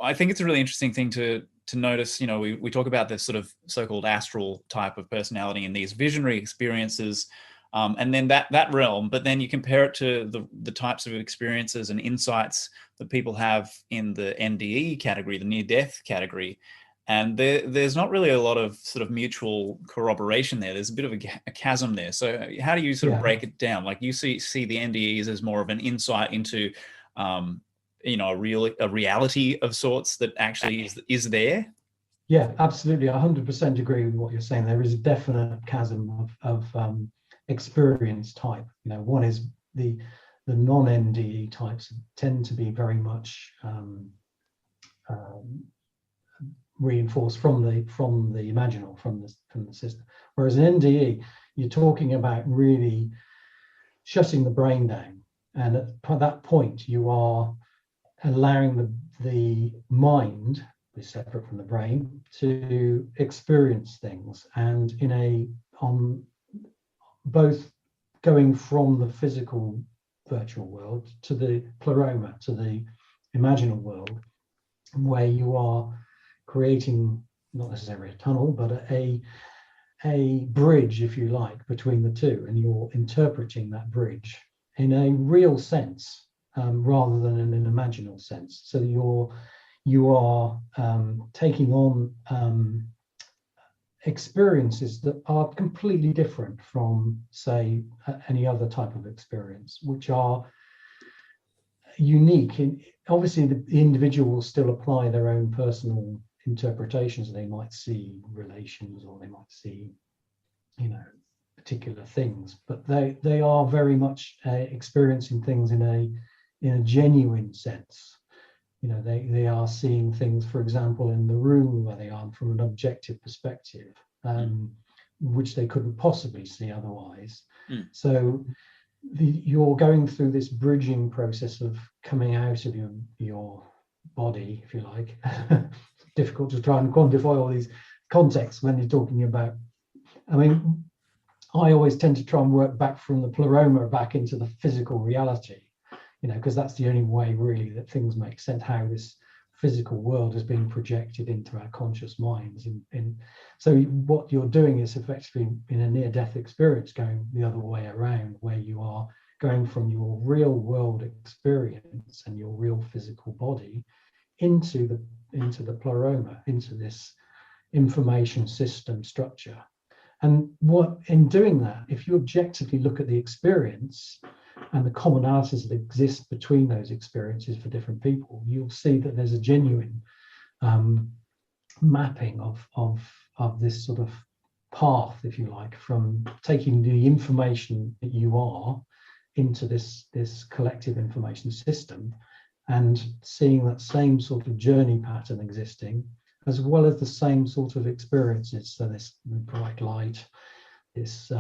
I think it's a really interesting thing to notice. We talk about this sort of so-called astral type of personality and these visionary experiences, and then that realm, but then you compare it to the types of experiences and insights that people have in the NDE category, the near-death category. And there's not really a lot of sort of mutual corroboration there. There's a bit of a chasm there. So how do you sort of break it down? Like you see the NDEs as more of an insight into a reality of sorts that actually is there? Yeah, absolutely. I 100% agree with what you're saying. There is a definite chasm of experience type. One is the non-NDE types tend to be very much reinforced from the imaginal, from the system. Whereas in NDE, you're talking about really shutting the brain down, and at that point, you are allowing the mind, is separate from the brain, to experience things, and on both going from the physical virtual world to the pleroma, to the imaginal world, where you are creating not necessarily a tunnel, but a bridge, if you like, between the two, and you're interpreting that bridge in a real sense, rather than in an imaginal sense. So you are taking on experiences that are completely different from, say, any other type of experience, which are unique. Obviously, the individual will still apply their own personal interpretations. They might see relations, or they might see, particular things, but they are very much experiencing things in a genuine sense. They are seeing things, for example, in the room where they are, from an objective perspective, which they couldn't possibly see otherwise. So you're going through this bridging process of coming out of your body, if you like. Difficult to try and quantify all these contexts when you're talking about. I always tend to try and work back from the pleroma back into the physical reality, because that's the only way really that things make sense, how this physical world is being projected into our conscious minds. So what you're doing is effectively, in a near-death experience, going the other way around, where you are going from your real world experience and your real physical body into the pleroma, into this information system structure. And in doing that, if you objectively look at the experience and the commonalities that exist between those experiences for different people, you'll see that there's a genuine mapping of this sort of path, if you like, from taking the information that you are into this collective information system, and seeing that same sort of journey pattern existing, as well as the same sort of experiences. So this bright light, this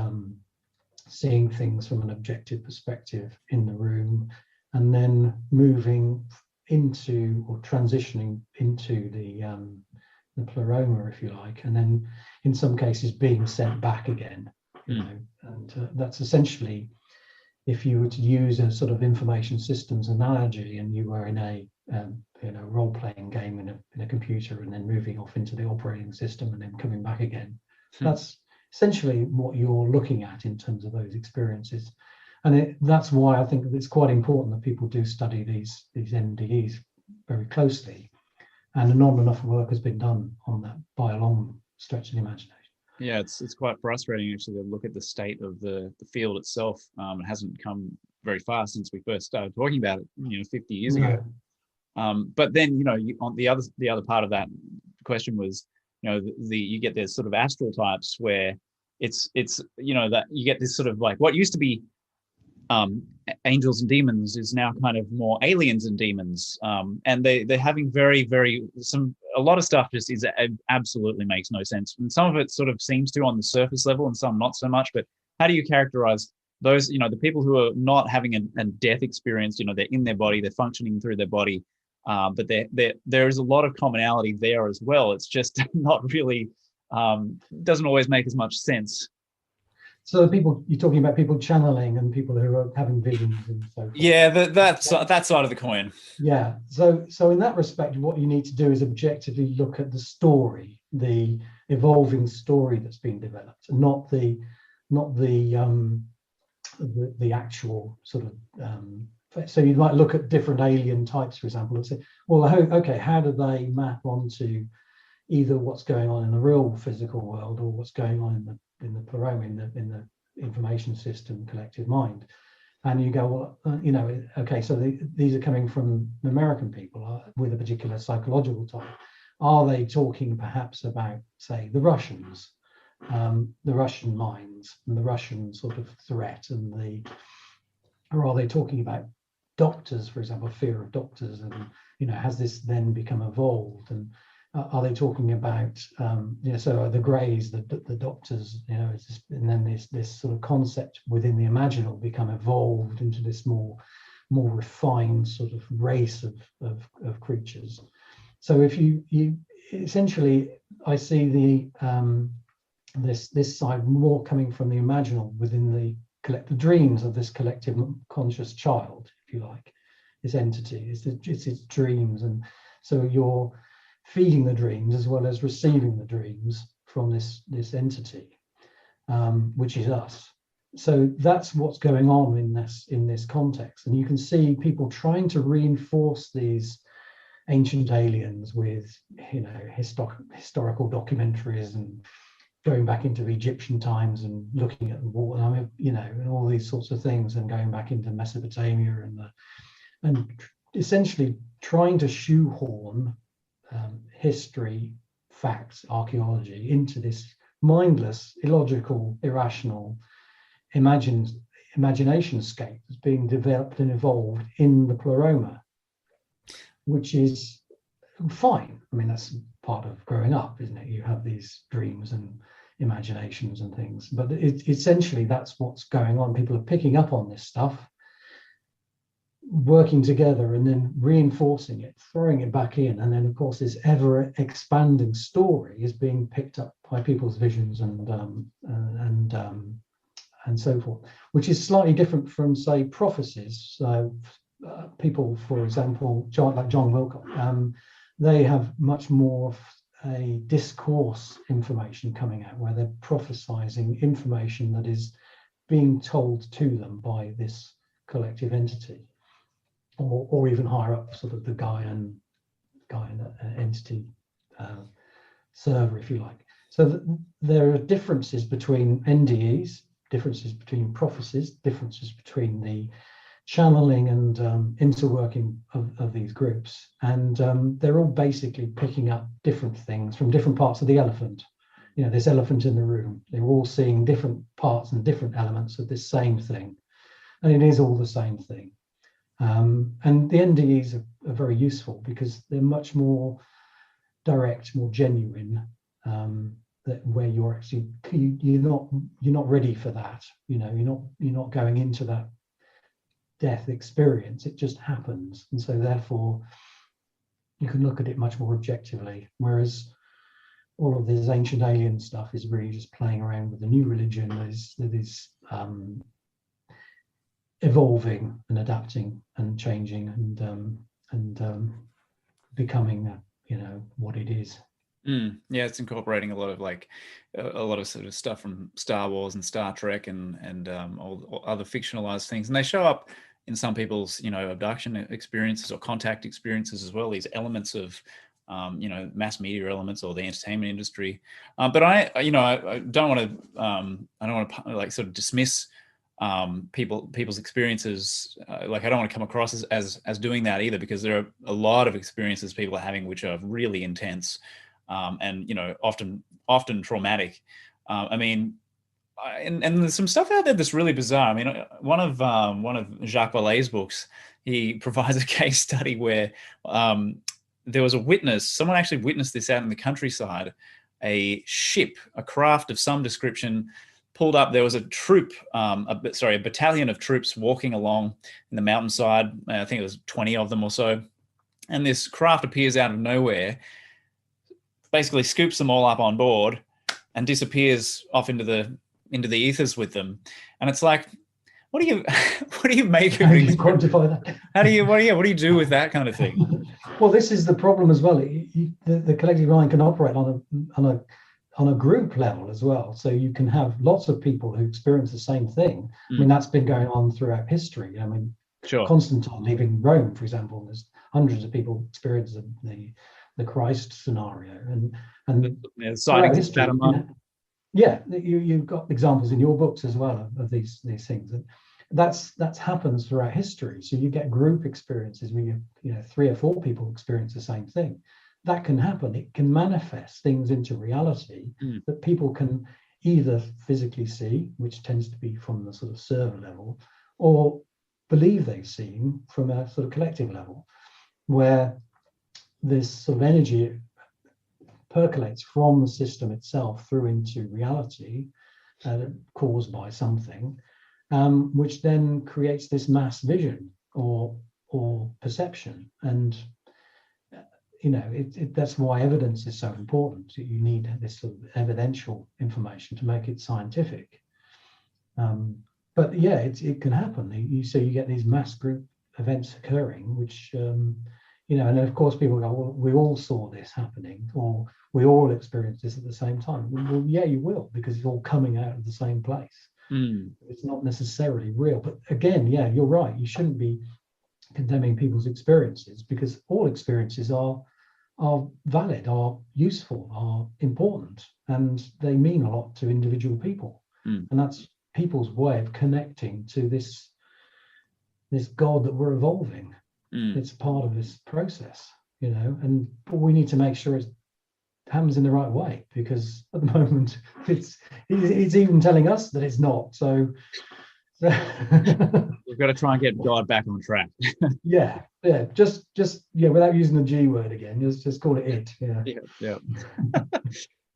seeing things from an objective perspective in the room, and then moving into, or transitioning into the pleroma, if you like, and then in some cases being sent back again. And that's essentially, if you were to use a sort of information systems analogy, and you were in a role-playing game in a computer, and then moving off into the operating system and then coming back again. That's essentially what you're looking at in terms of those experiences. And that's why I think it's quite important that people do study these NDEs very closely. And not enough work has been done on that by a long stretch of the imagination. Yeah, it's quite frustrating actually to look at the state of the field itself. It hasn't come very far since we first started talking about it, 50 years ago. But then, on the other part of that question was, you get this sort of astral types where it's that you get this sort of like what used to be angels and demons is now kind of more aliens and demons, and they're having a lot of stuff just absolutely makes no sense, and some of it sort of seems to on the surface level, and some not so much. But how do you characterize those, the people who are not having a death experience? They're in their body, they're functioning through their body, but there is a lot of commonality there as well. It's just not really doesn't always make as much sense. So you're talking about people channeling and people who are having visions and so forth. Yeah, that side of the coin. Yeah. So in that respect, what you need to do is objectively look at the story, the evolving story that's been developed, and not the actual sort of. So you might look at different alien types, for example, and say, well, okay, how do they map onto either what's going on in the real physical world, or what's going on in the pleroma, in the information system collective mind? And you go, well, okay, so these are coming from American people with a particular psychological type. Are they talking perhaps about, say, the Russians, the Russian minds, and the Russian sort of threat, or are they talking about doctors, for example, fear of doctors, and has this then become evolved? And are they talking about, so are the Greys, the doctors, and then this sort of concept within the imaginal become evolved into this more refined sort of race of creatures. So if you essentially, I see the this side more coming from the imaginal within the collective dreams of this collective conscious child, if you like, this entity. It's its dreams, and so you're feeding the dreams as well as receiving the dreams from this entity, which is us. So that's what's going on in this context, and you can see people trying to reinforce these ancient aliens with historical documentaries and going back into Egyptian times and looking at the war, and all these sorts of things, and going back into Mesopotamia and essentially trying to shoehorn history, facts, archaeology into this mindless, illogical, irrational imagination scape that's being developed and evolved in the pleroma, which is fine. I mean, that's part of growing up, isn't it? You have these dreams and imaginations and things, but essentially that's what's going on. People are picking up on this stuff, working together, and then reinforcing it, throwing it back in, and then of course this ever expanding story is being picked up by people's visions and so forth, which is slightly different from, say, prophecies. So people, for example, like John Wilcott, they have much more of a discourse information coming out, where they're prophesizing information that is being told to them by this collective entity, or even higher up, sort of the Gaian entity server, if you like. So there are differences between NDEs, differences between prophecies, differences between the channeling and interworking of these groups, and they're all basically picking up different things from different parts of the elephant. This elephant in the room, they're all seeing different parts and different elements of this same thing, and it is all the same thing. And the NDEs are very useful because they're much more direct, more genuine, that where you're actually you're not ready for that. You're not going into that death experience. It just happens, and so therefore you can look at it much more objectively. Whereas all of this ancient alien stuff is really just playing around with the new religion that is evolving and adapting and changing and becoming what it is. Yeah, it's incorporating a lot of sort of stuff from Star Wars and Star Trek and all other fictionalized things, and they show up in some people's abduction experiences or contact experiences as well. These elements of mass media elements or the entertainment industry, but I don't want to like sort of dismiss people's experiences. Like I don't want to come across as doing that either, because there are a lot of experiences people are having which are really intense. And often traumatic. I mean, and there's some stuff out there that's really bizarre. I mean, one of Jacques Vallée's books, he provides a case study where there was a witness. Someone actually witnessed this out in the countryside. A ship, a craft of some description, pulled up. There was a troop, a battalion of troops walking along in the mountainside. I think it was 20 of them or so. And this craft appears out of nowhere, basically scoops them all up on board and disappears off into the ethers with them. And it's like, what do you make of it? How do you quantify that? What do you do with that kind of thing? Well, this is the problem as well. The collective mind can operate on a group level as well. So you can have lots of people who experience the same thing. I mean, that's been going on throughout history. I mean, sure. Constantine leaving Rome, for example, there's hundreds of people experience the Christ scenario, and sightings of Fatima. Yeah, you've got examples in your books as well of these things, that's happens throughout history. So you get group experiences where you know 3 or 4 people experience the same thing. That can happen. It can manifest things into reality that people can either physically see, which tends to be from the sort of server level, or believe they've seen from a sort of collective level, where this sort of energy percolates from the system itself through into reality, caused by something, which then creates this mass vision or perception. And you know, that's why evidence is so important. You need this sort of evidential information to make it scientific. But yeah, it can happen. So you get these mass group events occurring, which you know, and of course people go, well, we all saw this happening, or we all experienced this at the same time. Well, yeah, you will, because it's all coming out of the same place. It's not necessarily real. But again, yeah, you're right. You shouldn't be condemning people's experiences, because all experiences are valid, are useful, are important, and they mean a lot to individual people. And that's people's way of connecting to this God that we're evolving. It's part of this process, you know, and we need to make sure it happens in the right way, because at the moment it's even telling us that it's not. So we've got to try and get God back on track. yeah, just without using the G word again, just call it it. Yeah.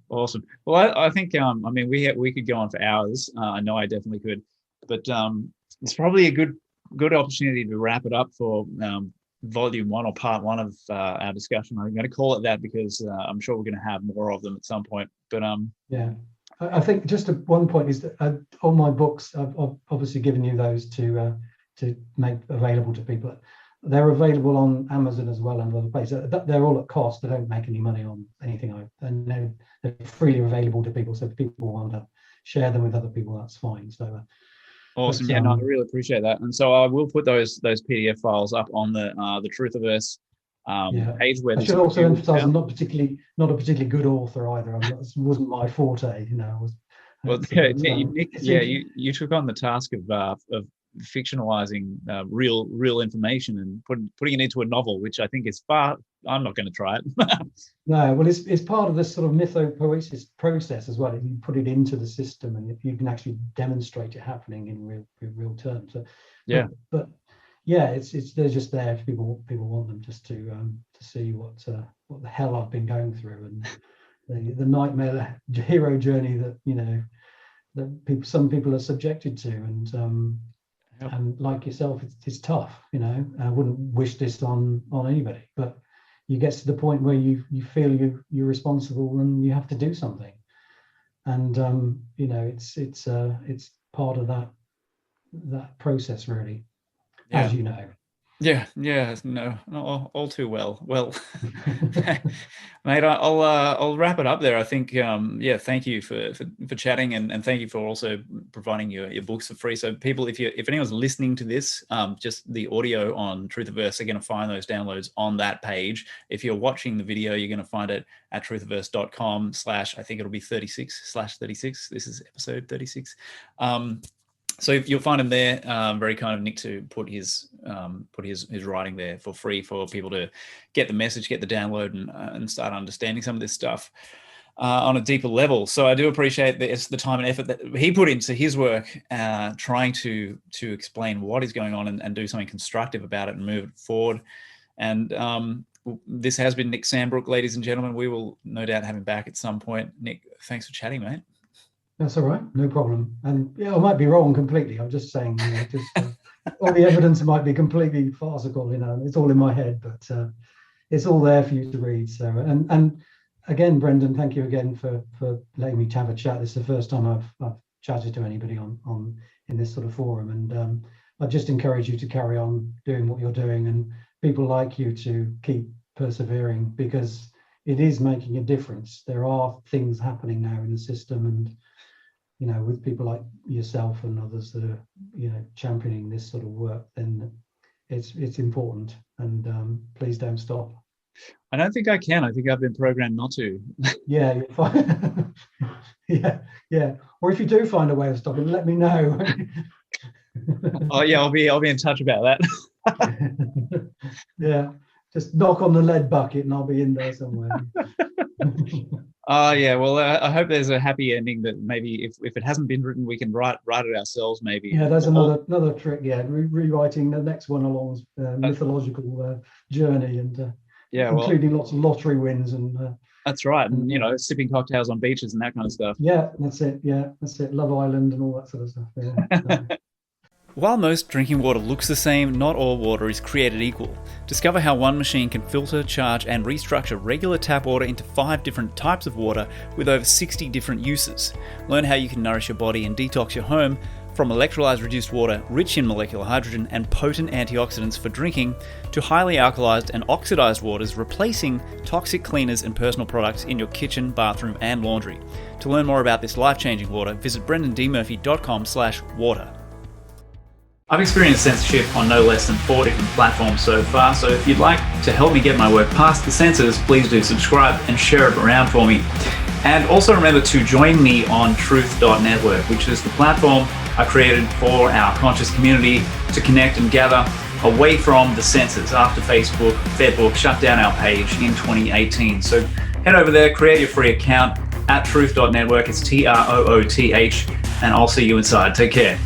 Awesome. Well, I think I mean we could go on for hours. I know I definitely could, but it's probably a good opportunity to wrap it up for volume 1 or part 1 of our discussion. I'm going to call it that because I'm sure we're going to have more of them at some point. But yeah, I think just one point is that all my books, I've obviously given you those to make available to people. They're available on Amazon as well and other places. They're all at cost. They don't make any money on anything. And they're freely available to people. So if people want to share them with other people, that's fine. So awesome. Yeah, no, I really appreciate that. And so I will put those PDF files up on the Truthiverse page. Where I should also emphasize I'm not a particularly good author either. It wasn't my forte, you know. Well, Nick, you took on the task of fictionalizing real information and putting it into a novel, which I think is far. I'm not going to try it. No, well, it's part of this sort of mythopoesis process as well. If you put it into the system and if you can actually demonstrate it happening in real terms. So, yeah, but yeah, they're just there if people want them just to see what the hell I've been going through, and the nightmare hero journey that, you know, that some people are subjected to, and like yourself, it's tough, you know. I wouldn't wish this on anybody, but you get to the point where you feel you're responsible and you have to do something, and you know, it's part of that process, really, as you know. Yeah, no, all too well. Well, mate, I'll wrap it up there. I think, thank you for chatting, and thank you for also providing your books for free. So people, if anyone's listening to this, just the audio on Truthiverse, they're going to find those downloads on that page. If you're watching the video, you're going to find it at truthiverse.com/ I think it'll be 36/36. This is episode 36. So you'll find him there. Very kind of Nick to put his writing there for free for people to get the message, get the download, and start understanding some of this stuff on a deeper level. So I do appreciate the time and effort that he put into his work, trying to explain what is going on and do something constructive about it and move it forward. And this has been Nick Sambrook, ladies and gentlemen. We will no doubt have him back at some point. Nick, thanks for chatting, mate. That's all right, no problem. And yeah, I might be wrong completely. I'm just saying, you know, just all the evidence might be completely farcical, you know. It's all in my head, but it's all there for you to read. So, and again, Brendan, thank you again for letting me have a chat. This is the first time I've chatted to anybody on in this sort of forum, and I just encourage you to carry on doing what you're doing, and people like you to keep persevering, because it is making a difference. There are things happening now in the system, and you know, with people like yourself and others that are, you know, championing this sort of work, then it's important, and please don't stop. I don't think I can. I think I've been programmed not to. Yeah, you're fine. yeah. Or if you do find a way of stopping, let me know. Oh yeah, I'll be in touch about that. Yeah, just knock on the lead bucket and I'll be in there somewhere. Oh yeah, well I hope there's a happy ending that maybe if it hasn't been written, we can write it ourselves maybe. Yeah, there's another trick. Yeah, rewriting the next one along mythological journey, and including lots of lottery wins and. That's right, and sipping cocktails on beaches and that kind of stuff. Yeah, that's it. Yeah, that's it. Love Island and all that sort of stuff. Yeah. While most drinking water looks the same, not all water is created equal. Discover how one machine can filter, charge, and restructure regular tap water into 5 different types of water with over 60 different uses. Learn how you can nourish your body and detox your home from electrolyzed reduced water rich in molecular hydrogen and potent antioxidants for drinking to highly alkalized and oxidized waters replacing toxic cleaners and personal products in your kitchen, bathroom, and laundry. To learn more about this life-changing water, visit brendandmurphy.com/water. I've experienced censorship on no less than 4 different platforms so far, so if you'd like to help me get my work past the censors, please do subscribe and share it around for me. And also remember to join me on truth.network, which is the platform I created for our conscious community to connect and gather away from the censors after Facebook shut down our page in 2018. So head over there, create your free account at truth.network. It's TROOTH, and I'll see you inside. Take care.